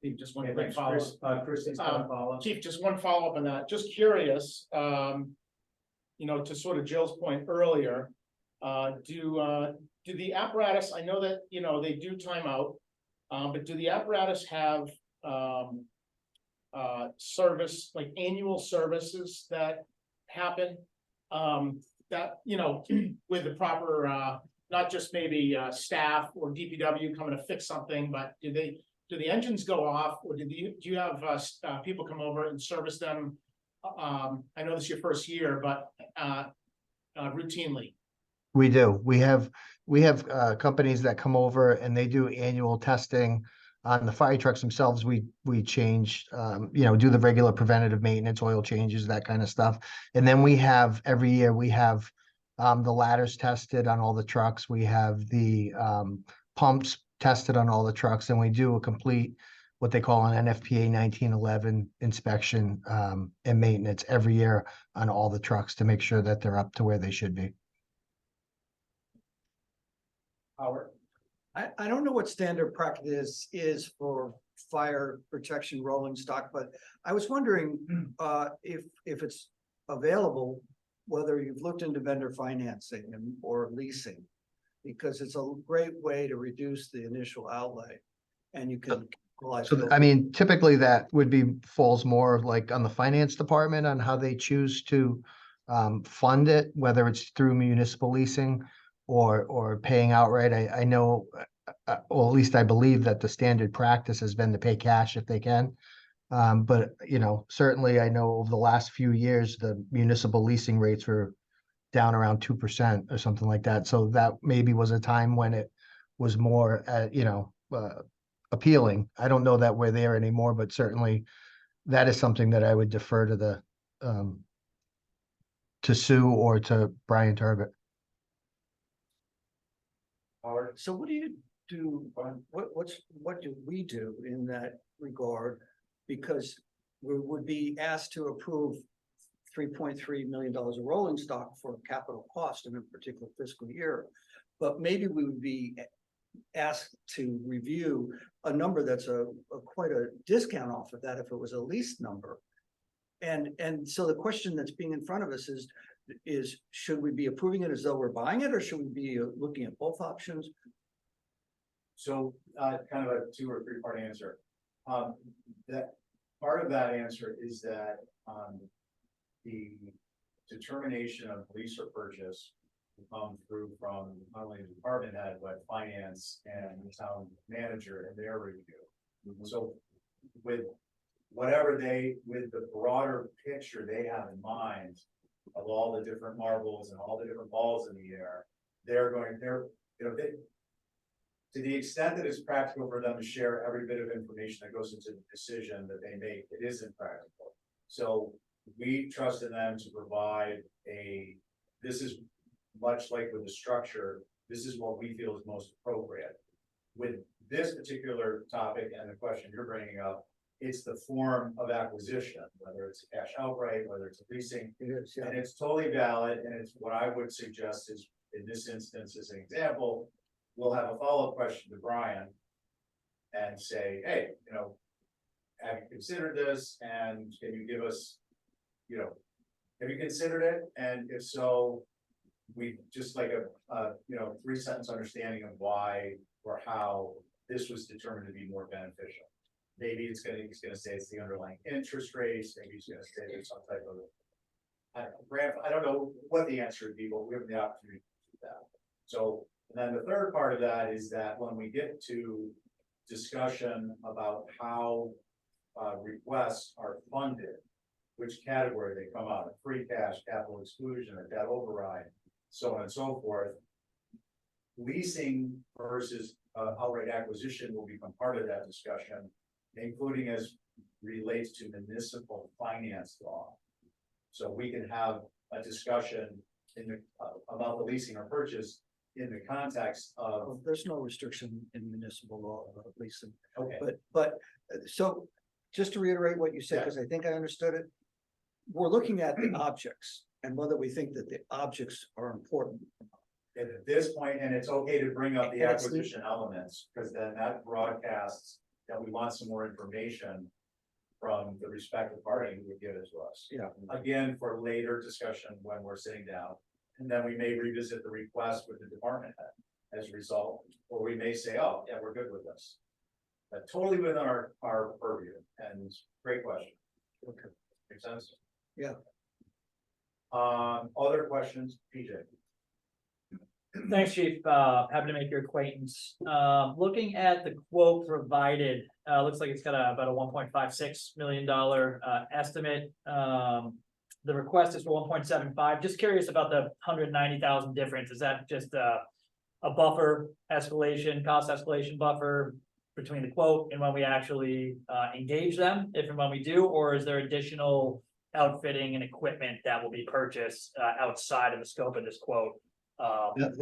Chief, just one Okay, quick thanks, follow-up. Christie's got a follow-up. Chief, just one follow-up on that. Just curious, to sort of Jill's point earlier, do the apparatus, I know that, they do time out, but do the apparatus have service, like annual services that happen? That, with the proper, not just maybe staff or DPW coming to fix something, but do the engines go off, or do you have people come over and service them? I know this is your first year, but routinely. We do. We have companies that come over and they do annual testing on the fire trucks themselves. We change, do the regular preventative maintenance, oil changes, that kind of stuff. And then every year we have the ladders tested on all the trucks. We have the pumps tested on all the trucks, and we do a complete, what they call an NFPA 1911 inspection and maintenance every year on all the trucks to make sure that they're up to where they should be. Howard? I don't know what standard practice is for fire protection rolling stock, but I was wondering if it's available, whether you've looked into vendor financing or leasing, because it's a great way to reduce the initial outlay, and you can. So, typically that falls more like on the finance department on how they choose to fund it, whether it's through municipal leasing or paying outright. I know, or at least I believe that the standard practice has been to pay cash if they can. But, certainly I know over the last few years, the municipal leasing rates were down around 2% or something like that. So that maybe was a time when it was more, appealing. I don't know that we're there anymore, but certainly that is something that I would defer to the, to Sue or to Brian Turbot. Howard? So what do you do, what do we do in that regard? Because we would be asked to approve $3.3 million of rolling stock for capital cost in a particular fiscal year. But maybe we would be asked to review a number that's a quite a discount off of that if it was a lease number. And so the question that's being in front of us is should we be approving it as though we're buying it, or should we be looking at both options? So, kind of a 2 or 3 part answer. That part of that answer is that, the determination of lease or purchase will come through from not only the department head, but finance and the town manager and their review. So with whatever with the broader picture they have in mind of all the different marbles and all the different balls in the air, to the extent that it's practical for them to share every bit of information that goes into the decision that they make, it isn't practical. So we trusted them to provide this is much like with the structure, this is what we feel is most appropriate. With this particular topic and the question you're bringing up, it's the form of acquisition, whether it's a cash outright, whether it's a leasing. It is, yeah. And it's totally valid, and it's what I would suggest is, in this instance, as an example, we'll have a follow-up question to Brian and say, hey, have you considered this, and can you give us, have you considered it? And if so, we just like a 3-sentence understanding of why or how this was determined to be more beneficial. Maybe he's gonna say it's the underlying interest rates, maybe he's gonna say there's some type of, I don't know what the answer would be, but we have the opportunity to do that. So, and then the third part of that is that when we get to discussion about how requests are funded, which category they come out of, free cash, capital exclusion, or debt override, so on and so forth. Leasing versus outright acquisition will become part of that discussion, including as relates to municipal finance law. So we can have a discussion about the leasing or purchase in the context of. There's no restriction in municipal law about leasing. Okay. But so just to reiterate what you said, because I think I understood it. We're looking at the objects and whether we think that the objects are important. At this point, and it's okay to bring up the And it's- acquisition elements, because then that broadcasts that we want some more information from the respective party who would give it to us. Yeah. Again, for later discussion when we're sitting down, and then we may revisit the request with the department head as a result, or we may say, oh, yeah, we're good with this. But totally within our purview, and great question. Okay. Makes sense? Yeah. Other questions, PJ? Thanks, Chief. Happy to make your acquaintance. Looking at the quote provided, looks like it's got about a $1.56 million estimate. The request is for 1.75. Just curious about the 190,000 difference. Is that just a buffer escalation, cost escalation buffer between the quote and when we actually engage them, if and when we do, or is there additional outfitting and equipment that will be purchased outside of the scope of this quote?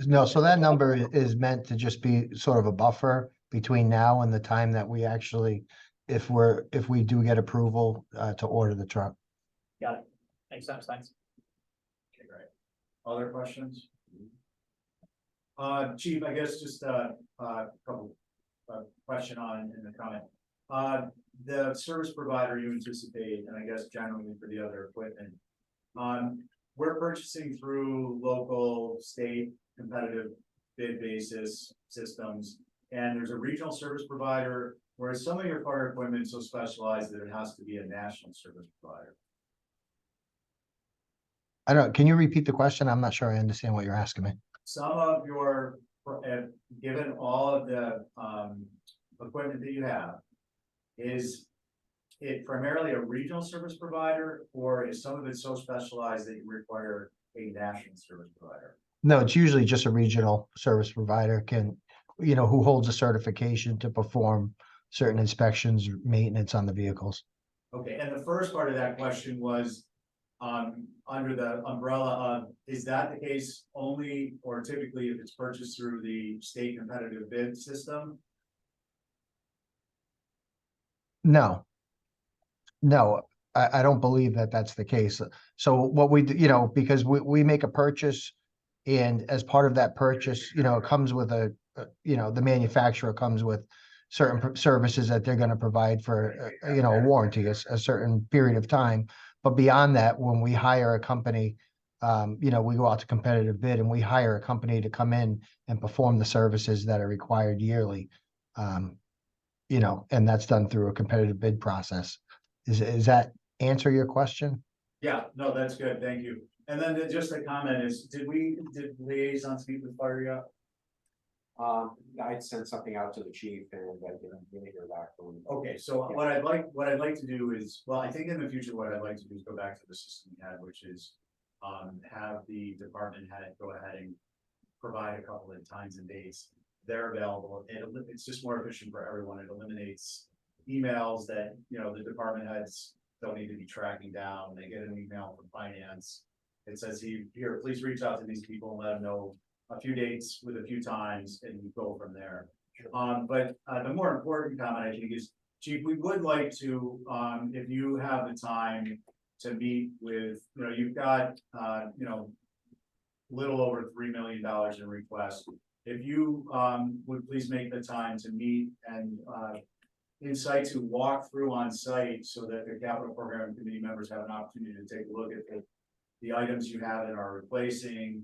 No, so that number is meant to just be sort of a buffer between now and the time that we actually, if we do get approval to order the truck. Got it. Makes sense. Thanks. Okay, great. Other questions? Chief, I guess just a couple question on in the comment. The service provider you anticipate, and I guess generally for the other equipment, we're purchasing through local, state, competitive bid basis systems, and there's a regional service provider, whereas some of your fire equipment is so specialized that it has to be a national service provider. Can you repeat the question? I'm not sure I understand what you're asking me. Some of your, given all of the equipment that you have, is it primarily a regional service provider, or is some of it so specialized that you require a national service provider? No, it's usually just a regional service provider who holds a certification to perform certain inspections, maintenance on the vehicles. Okay, and the first part of that question was, under the umbrella of, is that the case only or typically if it's purchased through the state competitive bid system? No. No, I don't believe that that's the case. So what we, because we make a purchase. And as part of that purchase, it comes with the manufacturer comes with certain services that they're gonna provide for, a warranty, a certain period of time. But beyond that, when we hire a company, we go out to competitive bid and we hire a company to come in and perform the services that are required yearly. And that's done through a competitive bid process. Is that answer your question? Yeah, no, that's good, thank you. And then just a comment is, did liaisons meet with fire yet? I'd send something out to the chief and didn't hear back from him. Okay, so what I'd like to do is, well, I think in the future, what I'd like to do is go back to the system we had, which is have the department head go ahead and provide a couple of times and dates they're available. It's just more efficient for everyone. It eliminates emails that, the department heads don't need to be tracking down. They get an email from finance. It says, here, please reach out to these people and let them know a few dates with a few times and go from there. But the more important comment I think is, Chief, we would like to, if you have the time to meet with, you've got, little over $3 million in requests. If you would please make the time to meet and insight to walk through on site so that the capital program committee members have an opportunity to take a look at the items you have and are replacing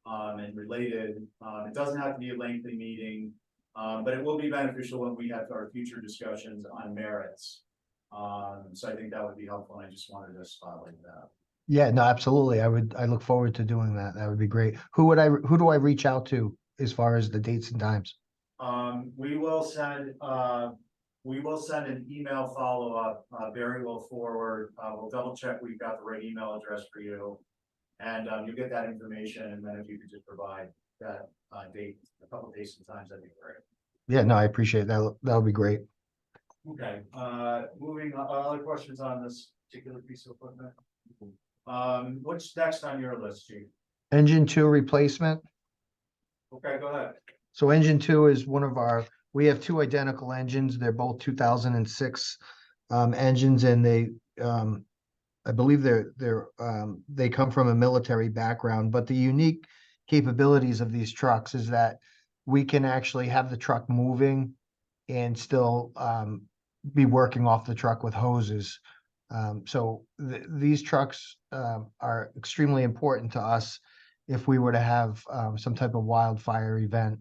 and related. It doesn't have to be a lengthy meeting, but it will be beneficial when we have our future discussions on merits. So I think that would be helpful, and I just wanted to spotlight that. Yeah, no, absolutely. I look forward to doing that. That would be great. Who do I reach out to as far as the dates and times? We will send an email follow-up. Barry will forward, we'll double check we've got the right email address for you. And you get that information, and then if you could just provide that date, a couple of dates and times, that'd be great. Yeah, no, I appreciate that. That'll be great. Okay, moving on, other questions on this particular piece of equipment? What's next on your list, Chief? Engine 2 replacement. Okay, go ahead. So engine 2 is we have two identical engines. They're both 2006 engines, and they I believe they come from a military background. But the unique capabilities of these trucks is that we can actually have the truck moving and still be working off the truck with hoses. So these trucks are extremely important to us if we were to have some type of wildfire event.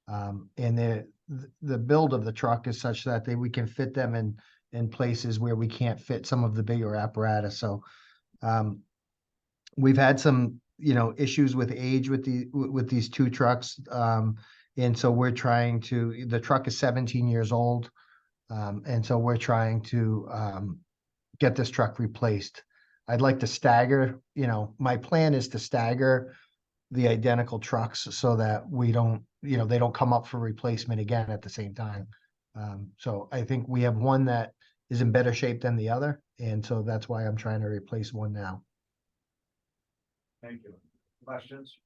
And the build of the truck is such that we can fit them in places where we can't fit some of the bigger apparatus. So we've had some issues with age with these two trucks. And so the truck is 17 years old. And so we're trying to get this truck replaced. I'd like to stagger, my plan is to stagger the identical trucks so that we don't, they don't come up for replacement again at the same time. So I think we have one that is in better shape than the other. And so that's why I'm trying to replace one now. Thank you. Questions?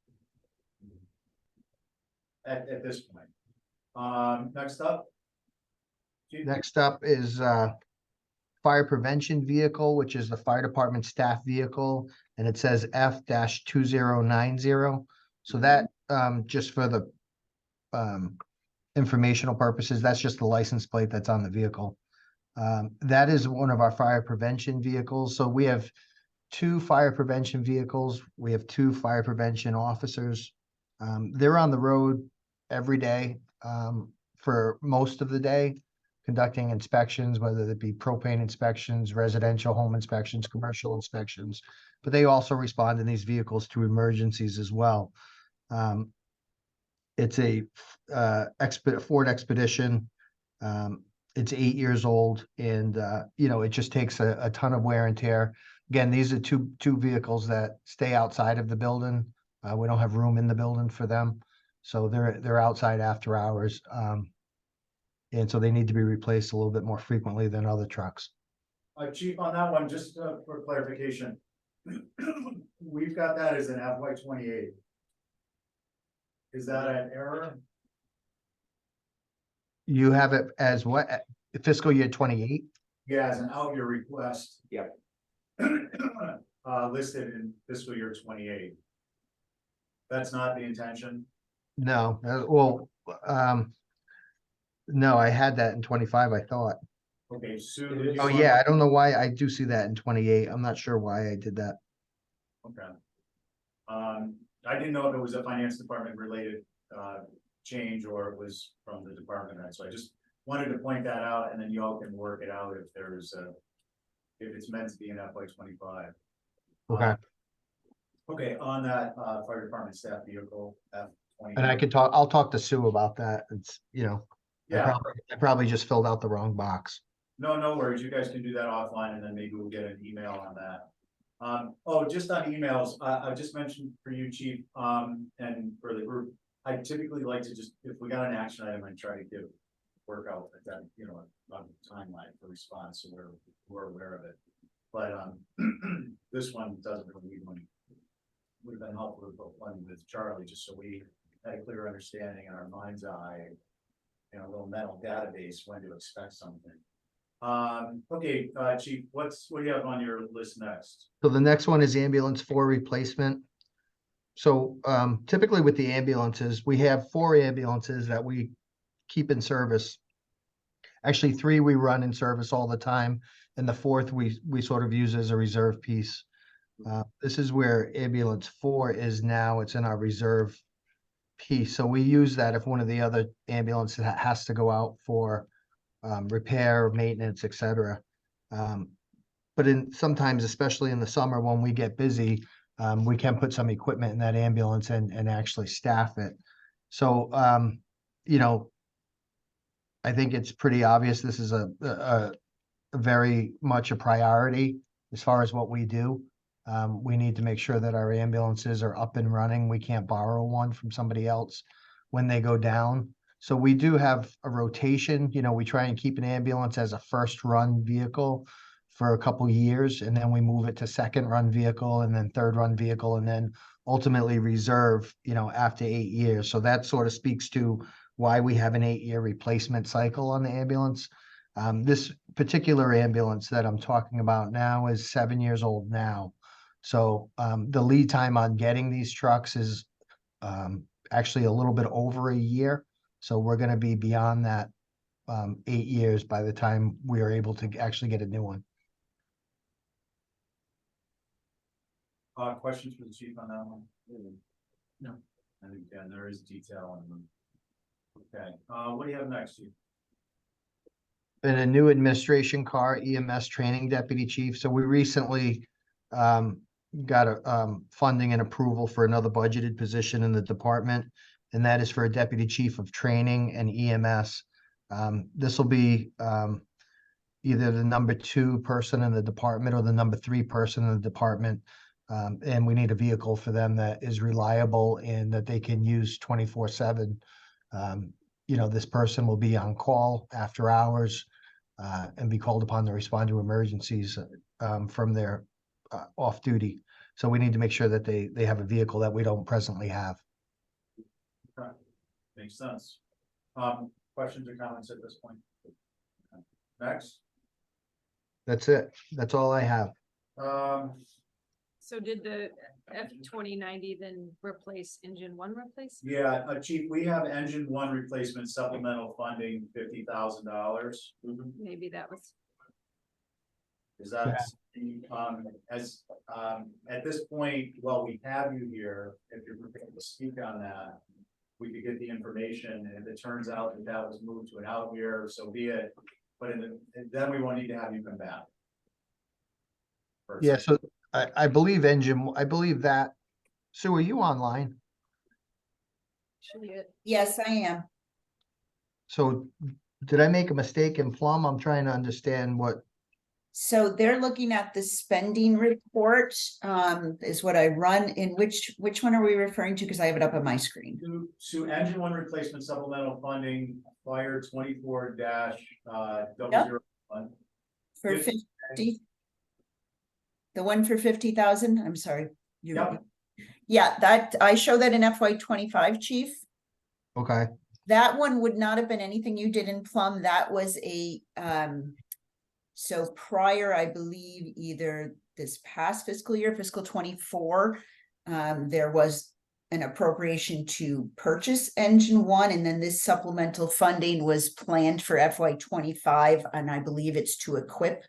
At this point. Next up. Chief? Next up is fire prevention vehicle, which is the fire department staff vehicle, and it says F-2090. So that just for the informational purposes, that's just the license plate that's on the vehicle. That is one of our fire prevention vehicles. So we have two fire prevention vehicles. We have two fire prevention officers. They're on the road every day for most of the day, conducting inspections, whether it be propane inspections, residential home inspections, commercial inspections, but they also respond in these vehicles to emergencies as well. It's a Ford Expedition. It's 8 years old, and it just takes a ton of wear and tear. Again, these are two vehicles that stay outside of the building. We don't have room in the building for them, so they're outside after hours. And so they need to be replaced a little bit more frequently than other trucks. Chief, on that one, just for clarification. We've got that as an FY 28. Is that an error? You have it as what, fiscal year 28? Yeah, as an out year request. Yep. Listed in fiscal year 28. That's not the intention. No, no, I had that in 25, I thought. Okay, Sue. did you Oh, want- yeah, I don't know why. I do see that in 28. I'm not sure why I did that. Okay. I didn't know if it was a finance department related, change or it was from the department head, so I just wanted to point that out, and then y'all can work it out if there's if it's meant to be an FY 25. Okay. Okay, on that, fire department staff vehicle, F20. And I'll talk to Sue about that. It's, you know, Yeah, I probably just filled out the wrong box. no worries, you guys can do that offline, and then maybe we'll get an email on that. Oh, just on emails, I just mentioned for you, chief, and for the group, I typically like to just, if we got an action item, I try to work out that, you know, a timeline for response, so we're aware of it. But, this one doesn't really need money. Would have been helpful to put one with Charlie, just so we had a clear understanding in our mind's eye, you know, a little mental database when to expect something. Okay, chief, what do you have on your list next? So the next one is ambulance 4 replacement. So typically with the ambulances, we have 4 ambulances that we keep in service. Actually, 3 we run in service all the time, and the 4th we sort of use as a reserve piece. This is where ambulance 4 is now. It's in our reserve piece. So we use that if one of the other ambulances has to go out for repair, maintenance, etc. But sometimes, especially in the summer when we get busy, we can put some equipment in that ambulance and actually staff it. So, you know, I think it's pretty obvious this is a very much a priority as far as what we do. We need to make sure that our ambulances are up and running. We can't borrow one from somebody else when they go down. So we do have a rotation. You know, we try and keep an ambulance as a first run vehicle for a couple years, and then we move it to second run vehicle, and then third run vehicle, and then ultimately reserve, you know, after 8 years. So that sort of speaks to why we have an 8-year replacement cycle on the ambulance. This particular ambulance that I'm talking about now is 7 years old now. So the lead time on getting these trucks is actually a little bit over a year. So we're going to be beyond that 8 years by the time we are able to actually get a new one. Questions for the chief on that one? No. I think, again, there is detail on them. Okay, what do you have next, chief? And a new administration car, EMS training deputy chief. So we recently got a funding and approval for another budgeted position in the department, and that is for a deputy chief of training and EMS. This will be either the number 2 person in the department or the number 3 person in the department. And we need a vehicle for them that is reliable and that they can use 24/7. You know, this person will be on call after hours and be called upon to respond to emergencies from their off duty. So we need to make sure that they have a vehicle that we don't presently have. Okay. Makes sense. Questions or comments at this point? Next. That's it. That's all I have. So did the F2090 then replace engine 1 replacement? Yeah, chief, we have engine 1 replacement supplemental funding, $50,000. Maybe that was, Is that, at this point, while we have you here, if you're prepared to speak on that, we could get the information, and if it turns out that that was moved to an out year, so be it, but then we won't need to have you come back. Yeah, so I believe that, Sue, are you online? Yes, I am. So did I make a mistake in Plum? I'm trying to understand what. So they're looking at the spending report, is what I run in which one are we referring to? Because I have it up on my screen. So engine 1 replacement supplemental funding, fire 24-001. For 50? The one for 50,000, I'm sorry. Yep. Yeah, that, I show that in FY 25, chief. Okay, That one would not have been anything you did in Plum. That was a, so prior, I believe, either this past fiscal year, fiscal 24, there was an appropriation to purchase engine one, and then this supplemental funding was planned for FY 25, and I believe it's to equip.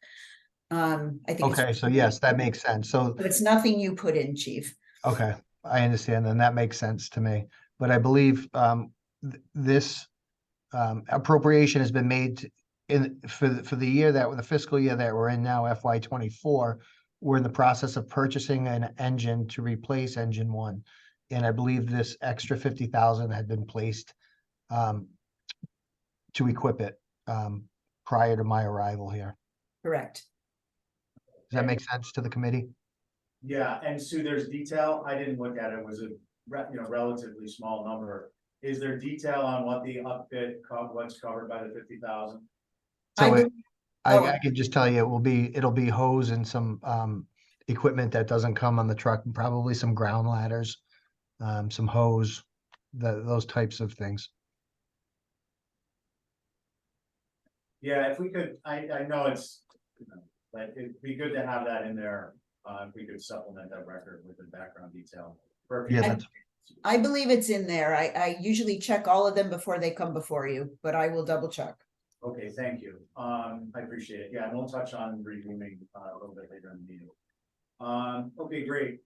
I think okay, it's, so yes, that makes sense. So, it's nothing you put in, chief. okay, I understand, and that makes sense to me. But I believe this appropriation has been made for the year that, the fiscal year that we're in now, FY 24. We're in the process of purchasing an engine to replace engine one. And I believe this extra 50,000 had been placed to equip it prior to my arrival here. Correct. Does that make sense to the committee? Yeah, and Sue, there's detail. I didn't look at it. It was a relatively small number. Is there detail on what the upfit, what's covered by the 50,000? So I I can just tell you, it'll be hose and some equipment that doesn't come on the truck, and probably some ground ladders, some hose, those types of things. Yeah, if we could, I know it's, but it'd be good to have that in there. If we could supplement that record with the background detail. Yeah, I believe it's in there. I usually check all of them before they come before you, but I will double check. Okay, thank you. I appreciate it. Yeah, and we'll touch on reviewing a little bit later in the meeting. Okay, great.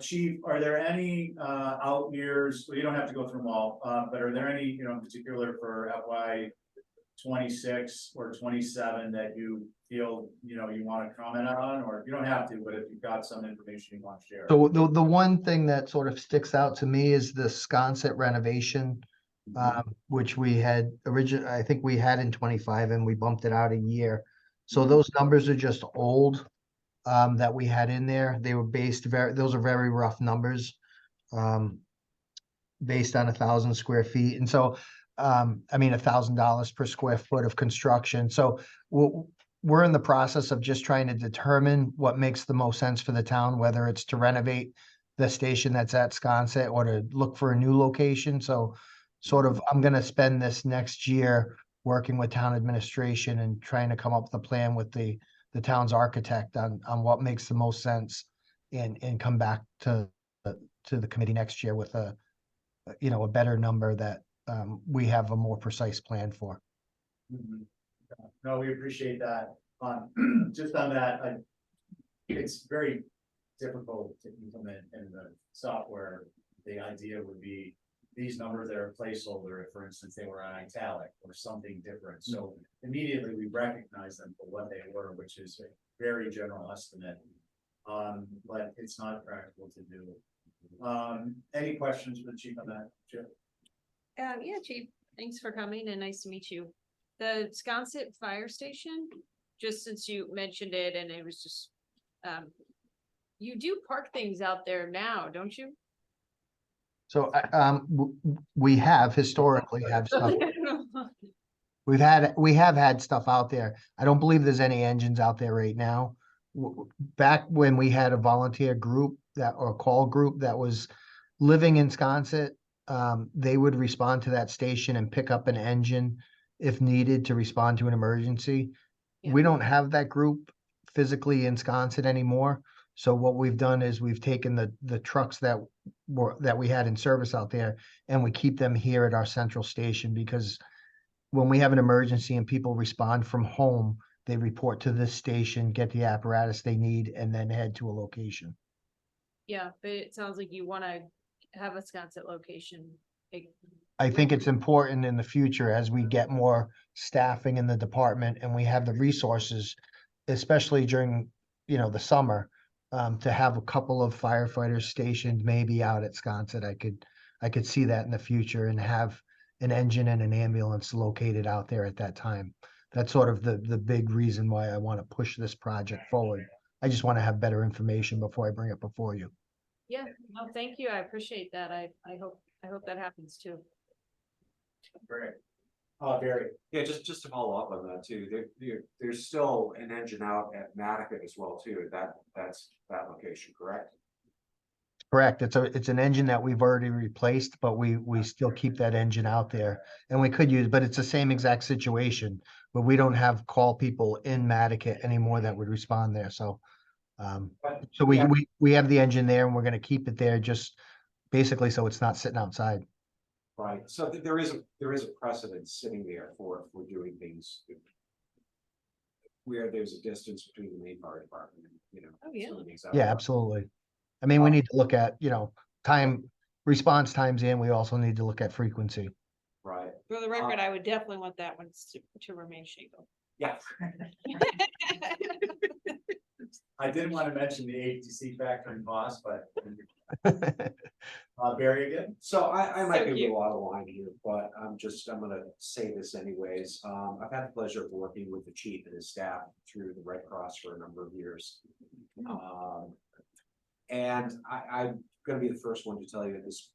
Chief, are there any out years? Well, you don't have to go through them all, but are there any, in particular for FY 26 or 27 that you feel, you want to comment on, or you don't have to, but if you've got some information you want to share. So the one thing that sort of sticks out to me is the sconset renovation, which we had I think we had in 25 and we bumped it out a year. So those numbers are just old, that we had in there. They were those are very rough numbers, based on 1,000 square feet. And so, I mean, $1,000 per square foot of construction. So we're in the process of just trying to determine what makes the most sense for the town, whether it's to renovate the station that's at Sconset or to look for a new location. So sort of, I'm gonna spend this next year working with town administration and trying to come up with a plan with the town's architect on what makes the most sense, and come back to the committee next year with a better number that we have a more precise plan for. No, we appreciate that. Just on that, it's very difficult to implement in the software. The idea would be these numbers that are placeholder, if for instance, they were on italic or something different. So immediately we recognize them for what they were, which is a very general estimate. But it's not practical to do. Any questions for the chief on that, Chip? Yeah, Chief, thanks for coming and nice to meet you. The Sconset Fire Station, just since you mentioned it and it was just, you do park things out there now, don't you? So we have historically have stuff. We have had stuff out there. I don't believe there's any engines out there right now. Back when we had a volunteer group or a call group that was living in Sconset, they would respond to that station and pick up an engine if needed to respond to an emergency. Yeah. We don't have that group physically in Sconset anymore. So what we've done is we've taken the trucks that we had in service out there, and we keep them here at our central station, because when we have an emergency and people respond from home, they report to this station, get the apparatus they need, and then head to a location. Yeah, but it sounds like you wanna have a Sconset location. I think it's important in the future as we get more staffing in the department and we have the resources, especially during, the summer, to have a couple of firefighters stationed maybe out at Sconset. I could see that in the future, and have an engine and an ambulance located out there at that time. That's sort of the big reason why I want to push this project forward. I just want to have better information before I bring it before you. Yeah, no, thank you. I appreciate that. I hope that happens too. Great. Barry, Yeah, just to follow up on that too, there's still an engine out at Mattocket as well too, that's that location, correct? Correct. It's an engine that we've already replaced, but we still keep that engine out there. And we could use, but it's the same exact situation, but we don't have call people in Mattocket anymore that would respond there, so. So Yeah. we have the engine there and we're gonna keep it there just basically so it's not sitting outside. Right, so there is a precedent sitting there for doing things. Where there's a distance between the main fire department and, you know. Oh, yeah. some of these Yeah, other- absolutely. I mean, we need to look at, time, response times, and we also need to look at frequency. Right, For the record, I would definitely want that one to remain shingle. yeah. I didn't want to mention the ATC factor and cost, but Barry again? So I might So be a cute. little out of line here, but I'm gonna say this anyways. I've had the pleasure of working with the chief and his staff through the Red Cross for a number of years. And I'm gonna be the first one to tell you at this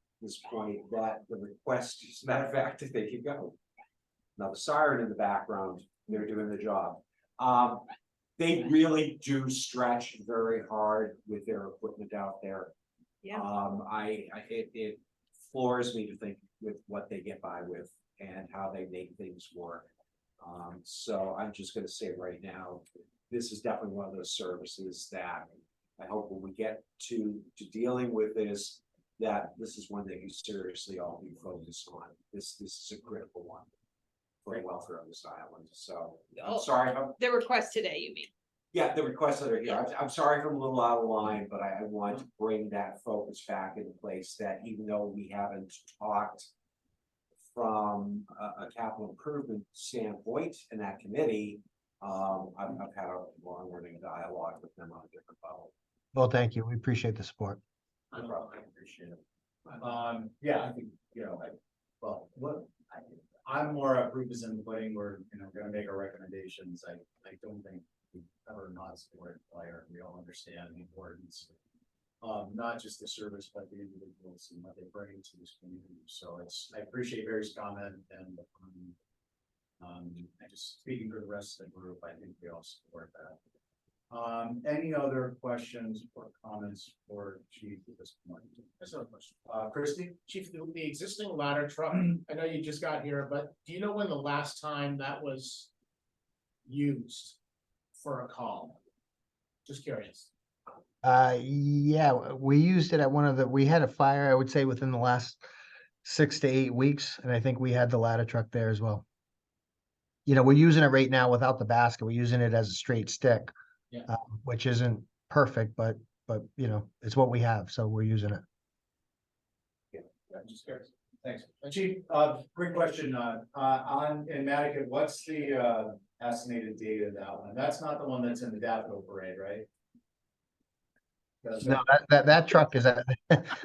point that the request, as a matter of fact, if they could go. Now, the siren in the background, they're doing the job. They really do stretch very hard with their equipment out there. Yeah. It floors me to think with what they get by with and how they make things work. So I'm just gonna say right now, this is definitely one of those services that I hope when we get to dealing with this, that this is one that you seriously all be focused on. This is a critical one for the welfare of this island. So I'm Oh. sorry if I'm The request today, you mean? yeah, the requests that are here, I'm sorry if I'm a little out of line, but I want to bring that focus back into place that even though we haven't talked. From a capital improvement standpoint in that committee, I've had a long running dialogue with them on a different level. Well, thank you. We appreciate the support. No problem, I appreciate it. Yeah, I think, I'm more a proof is in the pudding, we're, gonna make our recommendations, I don't think we ever not support fire, we all understand the importance. Not just the service, but the individuals and what they bring to this community, so I appreciate Barry's comment and. I just speaking for the rest of the group, I think we all support that. Any other questions or comments for Chief at this point? That's another question. Christie? Chief, the existing ladder truck, I know you just got here, but do you know when the last time that was used for a call? Just curious. Yeah, we used it at we had a fire, I would say within the last 6 to 8 weeks, and I think we had the ladder truck there as well. We're using it right now without the basket. We're using it as a straight stick. Yeah. Which isn't perfect, but it's what we have, so we're using it. Yeah, just curious. Thanks. Chief, quick question, in Mattocket, what's the, estimated date of that one? That's not the one that's in the Daffodil Parade, right? No, that truck is the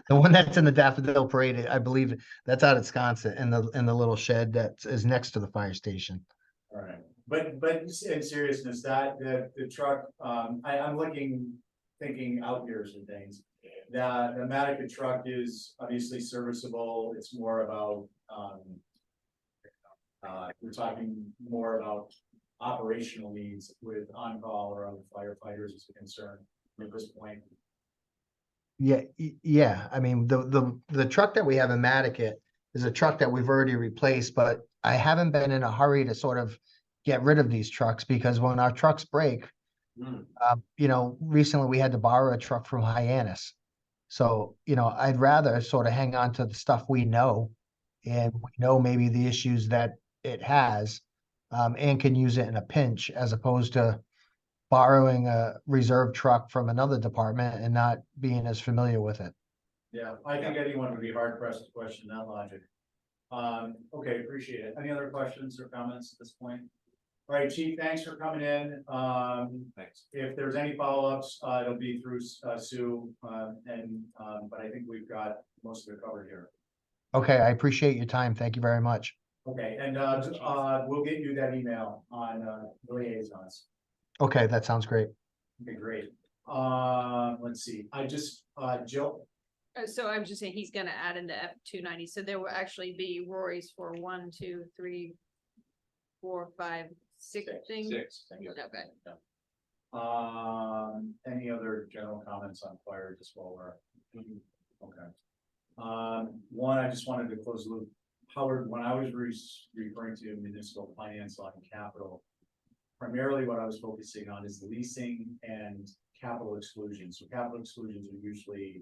one that's in the Daffodil Parade. I believe that's out at Wisconsin in the little shed that is next to the fire station. All right, but in seriousness, the truck, I'm thinking out years and things. The Mattocket truck is obviously serviceable, it's more about, we're talking more about operational needs with on-call or other firefighters is a concern at this point. Yeah. I mean, the truck that we have in Mattocket is a truck that we've already replaced, but I haven't been in a hurry to sort of get rid of these trucks because when our trucks break, recently we had to borrow a truck from Hyannis. So, I'd rather sort of hang on to the stuff we know and we know maybe the issues that it has, and can use it in a pinch as opposed to borrowing a reserve truck from another department and not being as familiar with it. Yeah, I think anyone would be hard pressed to question that logic. Okay, appreciate it. Any other questions or comments at this point? All right, Chief, thanks for coming in. Thanks. If there's any follow-ups, it'll be through Sue, but I think we've got most of it covered here. Okay, I appreciate your time. Thank you very much. Okay, and we'll get you that email on the liaisons. Okay, that sounds great. Okay, great. Let's see, Jill, So I'm just saying he's gonna add into F290, so there will actually be Rory's for 1, 2, 3, 4, 5, 6 things? Six, thank you. Okay. Any other general comments on fire just while we're, okay. One, I just wanted to close the loop. Howard, when I was referring to municipal finance on capital, primarily what I was focusing on is leasing and capital exclusions. So capital exclusions are usually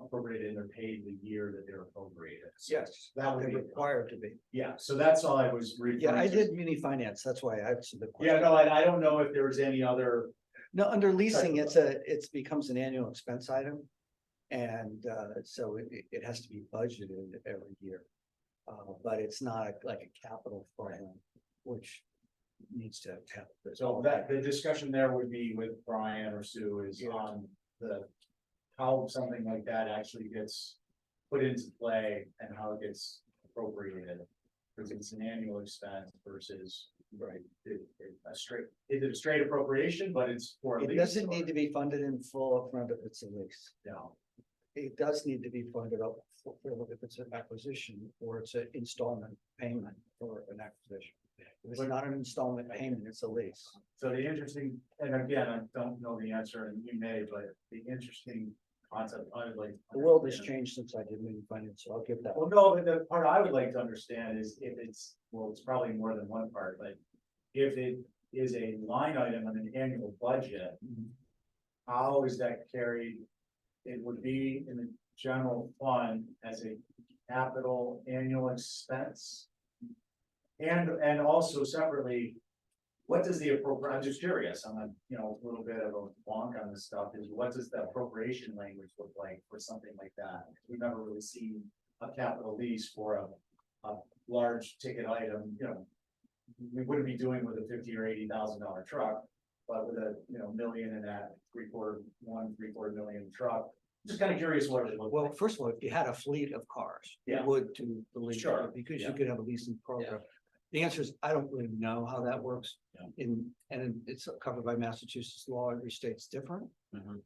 appropriated and they're paid the year that they're appropriated. So Yes, that would they're be required to be. Yeah, so that's all I was referring to. Yeah, I did muni finance, that's why I answered the Yeah, question. no, I don't know if there was any other. No, under leasing, it becomes an annual expense item. And so it has to be budgeted every year. But it's not like a capital program, which needs to have. So that, the discussion there would be with Brian or Sue is on how something like that actually gets put into play and how it gets appropriated. Because it's an annual expense versus, right, is it a straight appropriation, but it's for a It lease, doesn't or- need to be funded in full upfront if it's a lease. No, It does need to be funded up if it's an acquisition or it's an installment payment for an acquisition. If it's not an installment payment, it's a lease. so the interesting, and again, I don't know the answer and you may, but the interesting concept I would like. The world has changed since I did muni finance, so I'll give that. Well, no, but the part I would like to understand is if it's, well, it's probably more than one part, but if it is a line item on an annual budget, how is that carried? It would be in the general fund as a capital annual expense. And also separately, what does the appropriate, I'm just curious, I'm a little bit of a wonk on this stuff, is what does the appropriation language look like for something like that? We've never really seen a capital lease for a large ticket item, we wouldn't be doing with a $50,000 or $80,000 truck, but with a, million in that three-quarter million truck. Just kind of curious what it looked Well, like. first of all, if you had a fleet of cars, you Yeah. would do the lease, Sure, because yeah. you could have a leasing program. The answer is, I don't really know how that works Yeah. and it's covered by Massachusetts law, every state's different. Mhm.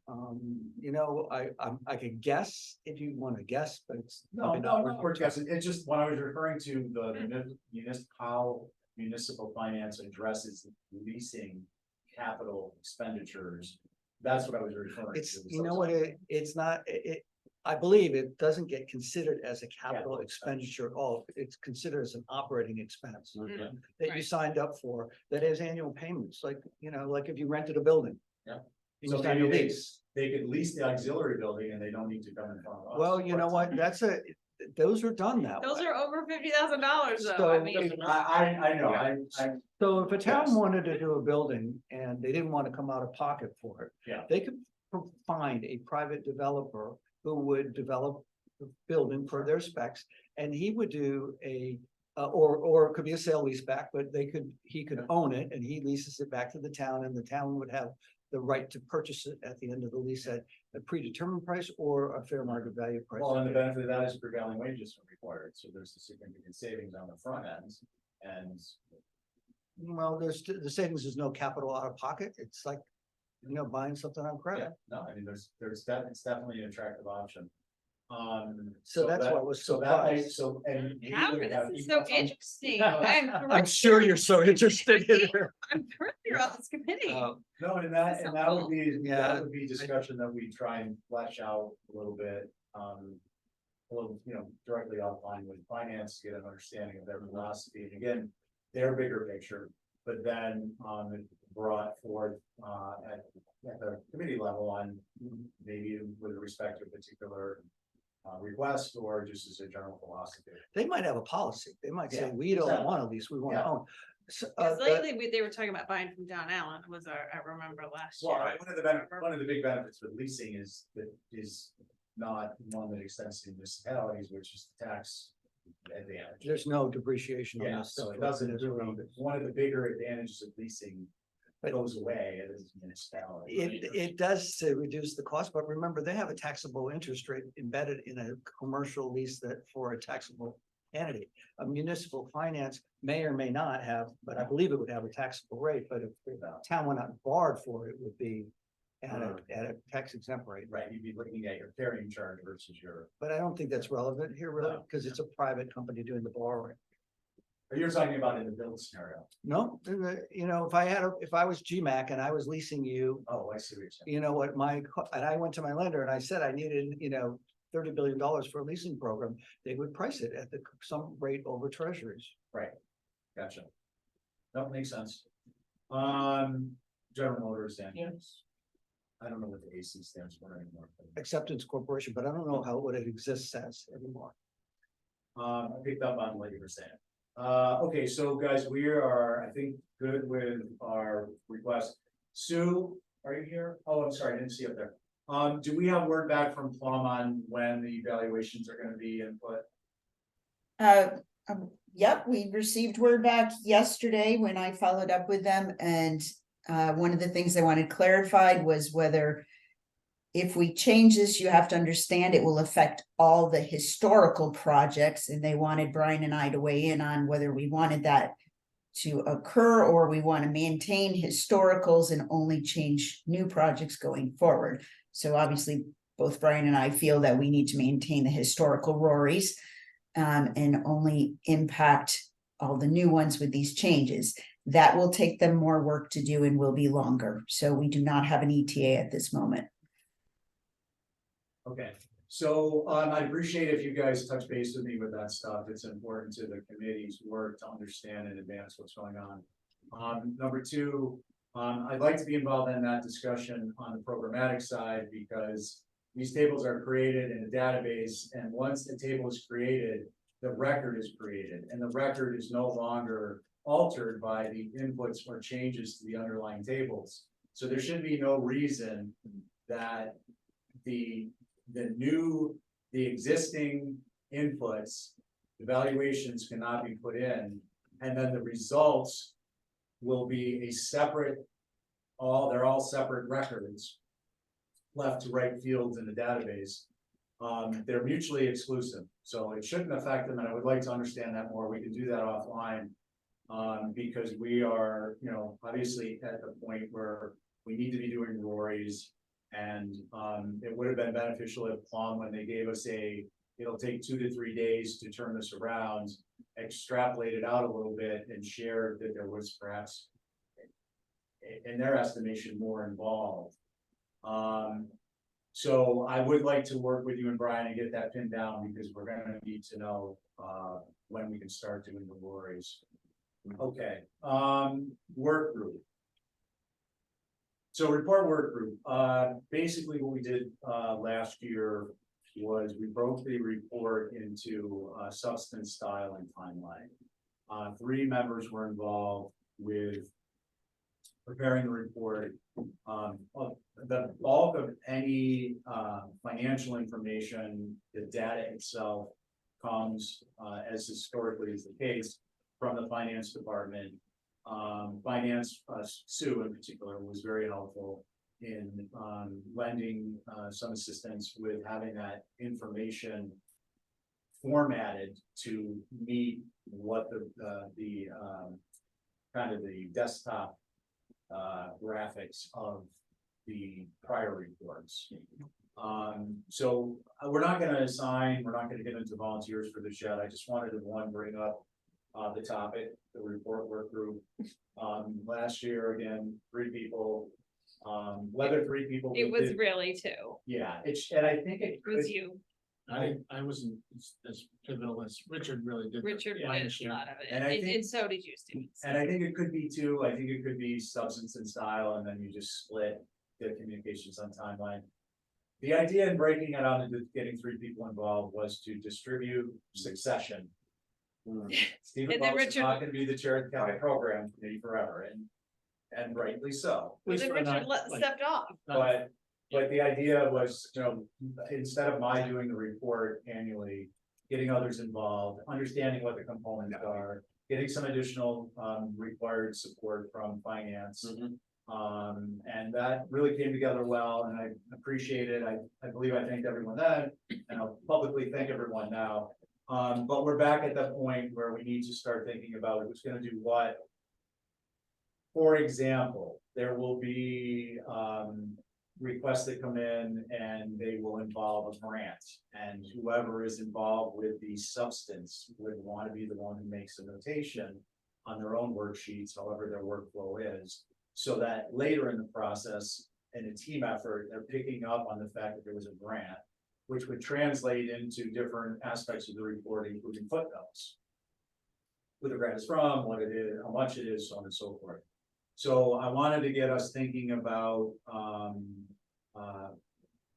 I could guess if you want to guess, but it's. No, probably no, not no, we're guessing. It's just when I was referring to the municipal finance addresses leasing capital expenditures. That's what I was referring to. It's, it's not, I believe it doesn't get considered as a capital expenditure at all. It's considered as an operating expense Yeah. that you Right. signed up for, that has annual payments, like if you rented a building. Yeah. You So signed a maybe lease. they could lease the auxiliary building and they don't need to come in front of us. Well, you know what, those are done that Those way. are over $50,000 though, I So mean. I know, So if a town Yes. wanted to do a building and they didn't want to come out of pocket for it. Yeah. They could find a private developer who would develop the building for their specs, and he would do or it could be a sale lease back, but he could own it and he leases it back to the town, and the town would have the right to purchase it at the end of the lease at a predetermined price or a fair market value price. Well, and the benefit of that is prevailing wages are required, so there's a significant savings on the front end. And Well, the savings is no capital out of pocket. It's like, buying something on credit. no, I mean, it's definitely an attractive option. So that's why I was so that may- surprised. so, and. we Howard, would have- this is so interesting. I'm sure you're so interested in it. I'm thrilled you're on this committee. No, and That's that would be, Yeah. that would be discussion that we try and flesh out a little bit, a little, directly offline with finance, to get an understanding of their philosophy, and again, their bigger picture, but then, it brought forth, at the committee level on maybe with respect to a particular request or just as a general philosophy. They might have a policy. They might say, Yeah, we don't exactly. want to lease, we want to Yeah. own. So, Cause lately, they were talking about buying from John Allen, was I remember last Well, year. one of the big benefits with leasing is that is not one that extends to municipalities, which is the tax advantage. There's no depreciation on Yeah, this so stuff. it doesn't It's really, around it. one of the bigger advantages of leasing But- goes away as a municipality. It does to reduce the cost, but remember, they have a taxable interest rate embedded in a commercial lease that for a taxable entity. A municipal finance may or may not have, but I believe it would have a taxable rate, but if the town went out and borrowed for it, it would be at a tax exempt rate. Right, you'd be looking at your carrying charge versus your. But I don't think that's relevant here really, No. because it's a private company doing the borrowing. You're talking about in the build scenario. No, you know, if I was GMAC and I was leasing you, Oh, I see what you're saying. you know what, and I went to my lender and I said I needed, you know, $30 billion for a leasing program, they would price it at some rate over treasuries. Gotcha. That makes sense. General Motors, Dan. Yes. I don't know what the AC stands for anymore. Acceptance Corporation, but I don't know what it exists as anymore. I picked up on what you were saying. Okay, so guys, we are, I think, good with our request. Sue, are you here? Oh, I'm sorry, I didn't see you up there. Do we have word back from Plum on when the evaluations are gonna be input? Yep, we received word back yesterday when I followed up with them, and one of the things I wanted clarified was whether if we change this, you have to understand it will affect all the historical projects, and they wanted Brian and I to weigh in on whether we wanted that to occur or we want to maintain historicals and only change new projects going forward. So obviously, both Brian and I feel that we need to maintain the historical Rorys and only impact all the new ones with these changes. That will take them more work to do and will be longer. So we do not have an ETA at this moment. Okay, so I appreciate if you guys touch base with me with that stuff. It's important to the committee's work to understand in advance what's going on. Number two, I'd like to be involved in that discussion on the programmatic side because these tables are created in a database, and once the table is created, the record is created, and the record is no longer altered by the inputs or changes to the underlying tables. So there should be no reason that the existing inputs, evaluations cannot be put in, and then the results will be a separate, they're all separate records left to right fields in the database. They're mutually exclusive, so it shouldn't affect them, and I would like to understand that more. We can do that offline. Because we are, you know, obviously at the point where we need to be doing Rory's, and it would have been beneficial if Plum, when they gave us it'll take 2 to 3 days to turn this around, extrapolated out a little bit and shared that there was perhaps, in their estimation, more involved. So I would like to work with you and Brian and get that pinned down because we're gonna need to know when we can start doing the Rory's. Okay, work group. So report work group, basically what we did last year was we broke the report into substance, style, and timeline. 3 members were involved with preparing the report. The bulk of any financial information, the data itself comes, as historically is the case, from the finance department. Sue in particular was very helpful in lending some assistance with having that information formatted to meet what the kind of the desktop graphics of the prior reports. So we're not going to get into volunteers for this yet. I just wanted to bring up the topic, the report work group. Last year, again, 3 people, whether 3 people. It was really 2. Yeah, and I think It was you. I wasn't as pivotal as Richard really did. Richard Yeah, I was a understand. lot of it, And I think- and so did you, Steve. And I think it could be 2. I think it could be substance and style, and then you just split the communications on timeline. The idea in breaking it out into getting 3 people involved was to distribute succession. Stephen And then Ball's Richard- not gonna be the chair of the county program committee forever, and rightly so. But then for Richard not, like, stepped off. But the idea was, you know, instead of my doing the report annually, getting others involved, understanding what the components are, getting some additional required support from finance. And that really came together well, and I appreciate it. I believe I thanked everyone then, and I'll publicly thank everyone now. But we're back at that point where we need to start thinking about who's gonna do what. For example, there will be requests that come in and they will involve a grant. And whoever is involved with the substance would want to be the one who makes a notation on their own worksheets, however their workflow is. So that later in the process, in a team effort, they're picking up on the fact that there was a grant, which would translate into different aspects of the report, including footnotes. Who the grant is from, what it is, how much it is, so on and so forth. So I wanted to get us thinking about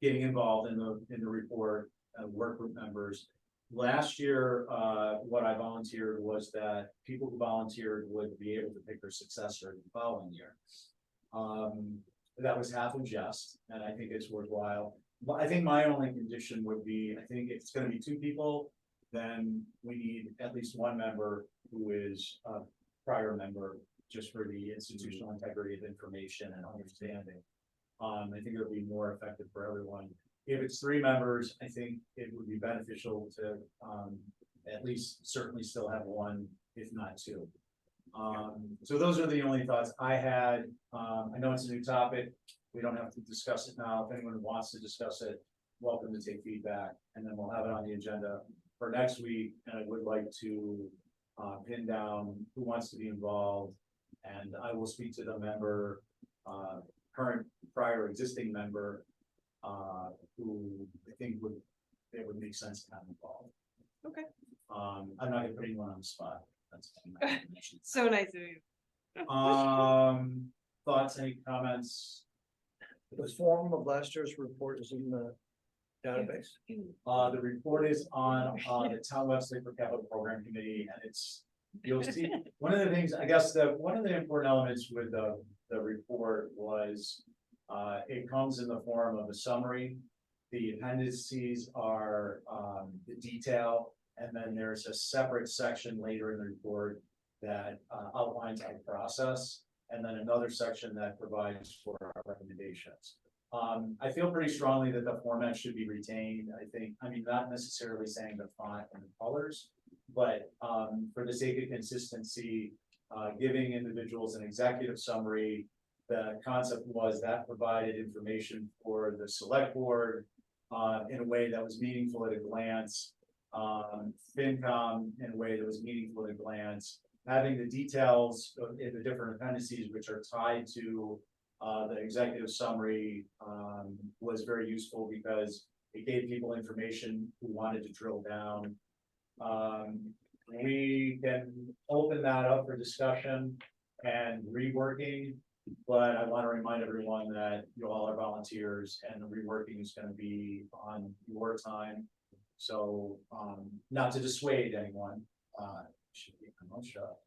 getting involved in the report, work with members. Last year, what I volunteered was that people who volunteered would be able to pick their successor the following year. That was half of jest, and I think it's worthwhile. But I think my only condition would be, I think if it's gonna be 2 people, then we need at least 1 member who is a prior member, just for the institutional integrity of information and understanding. I think it would be more effective for everyone. If it's 3 members, I think it would be beneficial to at least certainly still have 1, if not 2. So those are the only thoughts I had. I know it's a new topic. We don't have to discuss it now. If anyone wants to discuss it, welcome to take feedback, and then we'll have it on the agenda for next week. And I would like to pin down who wants to be involved, and I will speak to the member, current, prior, existing member, who I think it would make sense to have involved. Okay. I'm not gonna put anyone on the spot. That's my information. So nice of you. Thoughts, any comments? The form of last year's report is in the database. The report is on the town website for capital program committee, and you'll see, one of the things, I guess, one of the important elements with the report was it comes in the form of a summary. The appendices are the detail, and then there's a separate section later in the report that outlines our process, and then another section that provides for our recommendations. I feel pretty strongly that the format should be retained. I mean, not necessarily saying the font and the colors, but for the sake of consistency, giving individuals an executive summary. The concept was that provided information for the select board in a way that was meaningful at a glance. FinCom in a way that was meaningful at a glance. Having the details in the different appendices which are tied to the executive summary was very useful because it gave people information who wanted to drill down. We can open that up for discussion and reworking, but I want to remind everyone that you all are volunteers and the reworking is going to be on your time. So not to dissuade anyone, should be a month shot.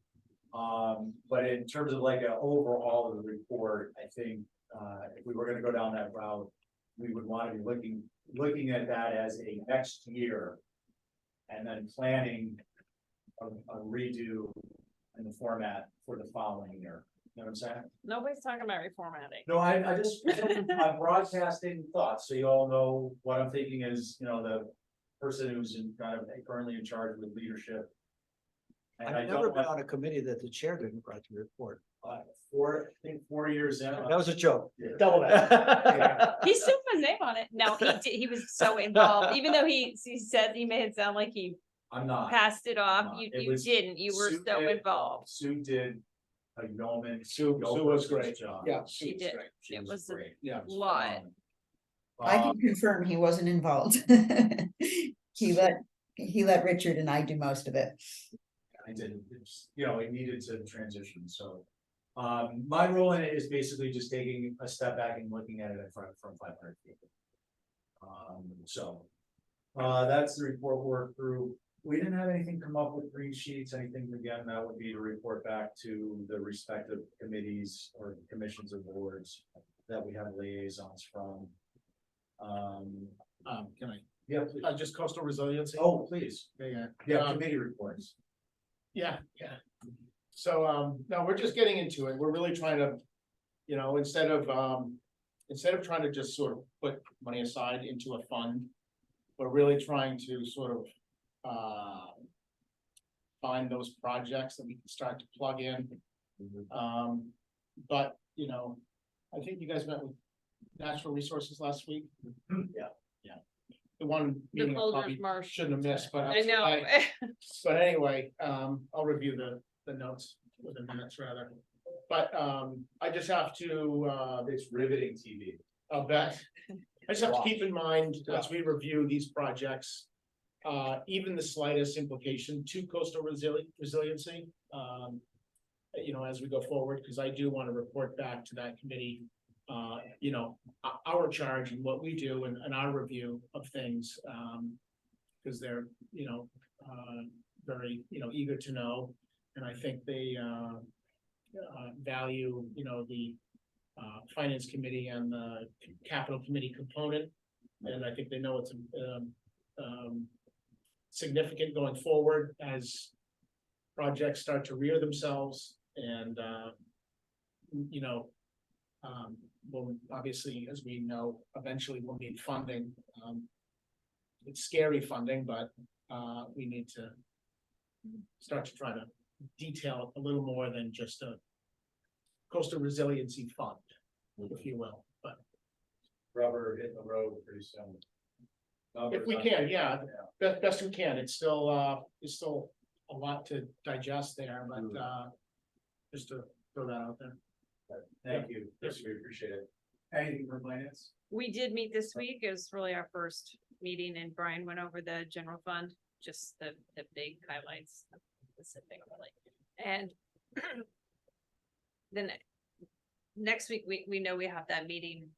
But in terms of like an overall of the report, I think if we were going to go down that route, we would want to be looking at that as a next year, and then planning a redo in the format for the following year. You know what I'm saying? Nobody's talking about reformatting. No, I just I'm broadcasting thoughts, so you all know what I'm thinking is, the person who's currently in charge with leadership. And I I've don't never been want on a committee that the chair didn't write the report. 4 years in. That was a joke. Double that. He still put his name on it. No, he was so involved, even though he said he made it sound like he I'm not. passed it off. not. You It you was- didn't. You were Sue so did- involved. Sue did a yeoman. Sue was great. Job. Yeah. She did. She It was a great. Yeah. lot. I Um, can confirm he wasn't involved. He let Richard and I do most of it. I didn't, it needed to transition, so. My role in it is basically just taking a step back and looking at it from 500 feet. That's the report work through. We didn't have anything come up with green sheets, anything, again, that would be to report back to the respective committees or commissions or boards that we have liaisons from. Can I, Yeah, please. just coastal resiliency? Oh, please. Yeah. Yeah, committee reports. Yeah. So, no, we're just getting into it. We're really trying to, instead of trying to just sort of put money aside into a fund, we're really trying to sort of, find those projects that we can start to plug in. But, I think you guys met with natural resources last week. Yeah. Yeah. The one The meeting I Folgers probably Marsh. shouldn't have missed, but. I know. But anyway, I'll review the notes with the minutes rather. But, I just have to, It's riveting TV. I'll bet. I just have to keep in mind as we review these projects, even the slightest implication to coastal resiliency. You know, as we go forward, because I do want to report back to that committee, you know, our charge and what we do and our review of things. Because they're, you know, very, you know, eager to know, and I think they value, you know, the finance committee and the capital committee component, and I think they know it's significant going forward as projects start to rear themselves, and you know, well, obviously, as we know, eventually we'll need funding. It's scary funding, but we need to start to try to detail a little more than just a coastal resiliency fund, if you will, but. Rubber hitting the road pretty soon. If we can, yeah, best we can. It's still a lot to digest there, but just to throw that out there. Thank you, yes, we appreciate it. Anything from finance? We did meet this week. It was really our first meeting and Brian went over the general fund, just the big highlights specifically. And then next week, we know we have that meeting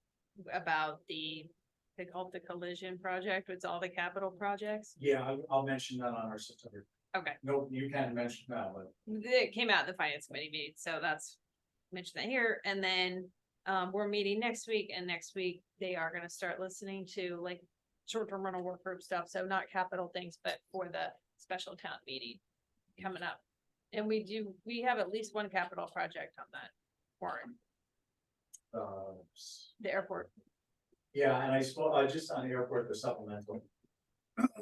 about they call it the collision project, with all the capital projects. Yeah, I'll mention that on our September. Okay. No, you can mention that, but. It came out at the finance committee meeting, so that's mentioned that here. And then we're meeting next week, and next week they are gonna start listening to like short-term rental work group stuff. So not capital things, but for the special town meeting coming up. And we have at least one capital project on that warrant, the airport. Yeah, and I spoke, just on the airport, the supplemental.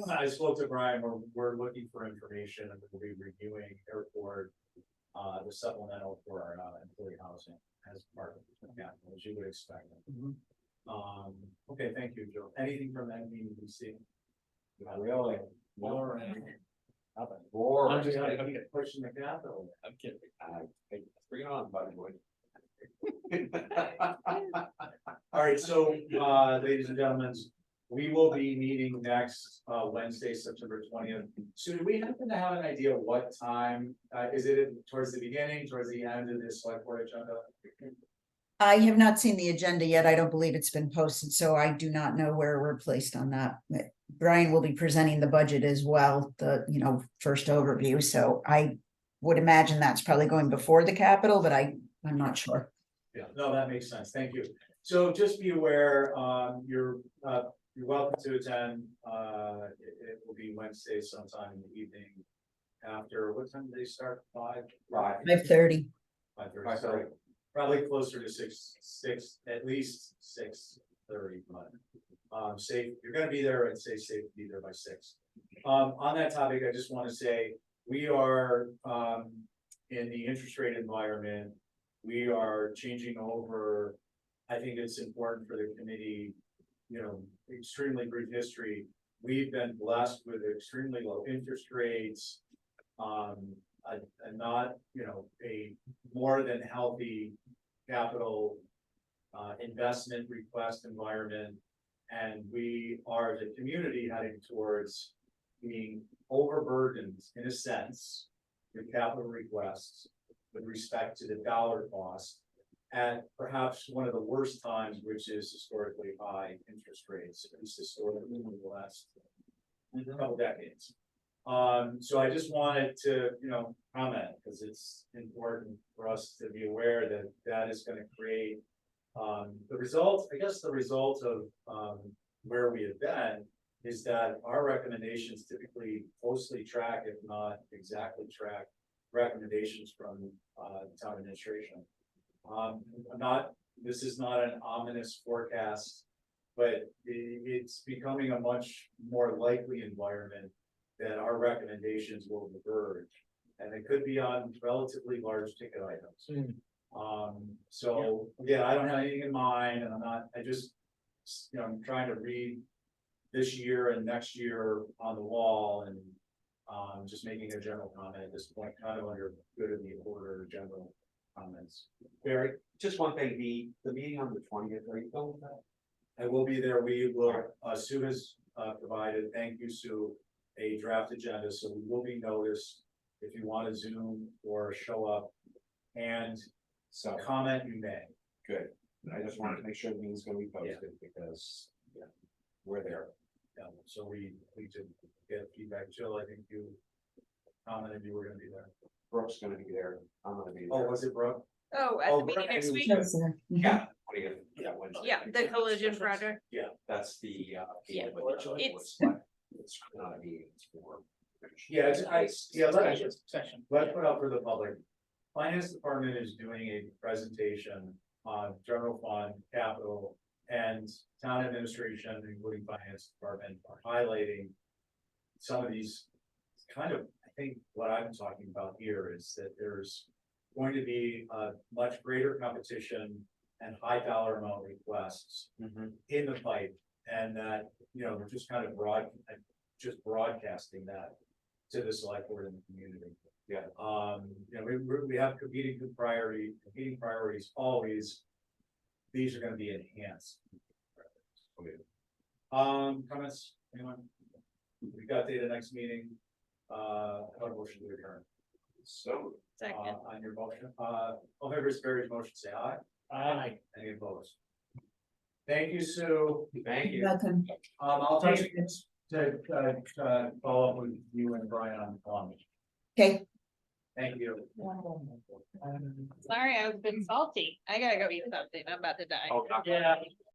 I spoke to Brian, we're looking for information, and we'll be reviewing airport, the supplemental for our employee housing as part of the capital, as you would expect. Okay, thank you, Joe. Anything from that meeting we see? Not really. All right. I'm just gonna get pushing the capital. I'm kidding. Bring it on, buddy boy. All right, so, ladies and gentlemen, we will be meeting next, Wednesday, September 20th. So do we happen to have an idea what time, is it towards the beginning, towards the end of this select board agenda? I have not seen the agenda yet. I don't believe it's been posted, so I do not know where we're placed on that. But Brian will be presenting the budget as well, the, you know, first overview, so I would imagine that's probably going before the capital, but I'm not sure. Yeah, no, that makes sense. Thank you. So just be aware, you're welcome to attend. It will be Wednesday sometime in the evening after, what time do they start? 5:30. 5:30. So probably closer to six, at least 6:30, but safe, you're gonna be there, and say safe to be there by 6. On that topic, I just want to say, we are in the interest rate environment. We are changing over. I think it's important for the committee, you know, extremely brief history. We've been blessed with extremely low interest rates. And not, you know, a more than healthy capital investment request environment. And we are, the community, heading towards being overburdened in a sense with capital requests with respect to the dollar cost at perhaps one of the worst times, which is historically high interest rates, at least historically in the last couple decades. So I just wanted to, you know, comment, because it's important for us to be aware that that is going to create the result. I guess the result of where we have been is that our recommendations typically closely track, if not exactly track, recommendations from the town administration. This is not an ominous forecast, but it's becoming a much more likely environment that our recommendations will diverge, and it could be on relatively large ticket items. So, again, I don't have anything in mind, and I just, I'm trying to read this year and next year on the wall, and just making a general comment at this point, kind of under good of the order, general comments. Barry, Just one thing, the meeting on the 20th, are you going with that? I will be there. We will, Sue has provided, thank you, Sue, a draft agenda, so we will be noticed if you want to Zoom or show up and So, comment, you may. good. I just wanted to make sure the meeting's gonna be posted because, yeah, we're there. So we did get feedback. Jill, I think you commented you were gonna be there. Brooke's gonna be there. I'm gonna be Oh, there. was it Brooke? Oh, at Oh, the meeting Brooke, next you- week, Yeah. 20th, yeah, Wednesday. yeah, the collision project. That's the, Yeah, it's not a meeting, it's for. Yeah, let's Section. put up for the public. Finance Department is doing a presentation on general fund, capital, and town administration, including finance department, are highlighting some of these kind of, I think what I'm talking about here is that there's going to be a much greater competition and high dollar amount requests in the pipe, and that, we're just kind of broadcasting that to the select board and the community. Yeah. We have competing priorities always. These are gonna be enhanced. Comments, anyone? We got data next meeting. How about a motion to adjourn? So. Second. On your motion, all members of Barry's motion, say aye. Aye. Any opposed? Thank you, Sue. Thank you. Welcome. I'll touch to follow up with you and Brian on the phone. Okay. Thank you. Sorry, I was a bit salty. I gotta go eat something. I'm about to die. Oh, Yeah.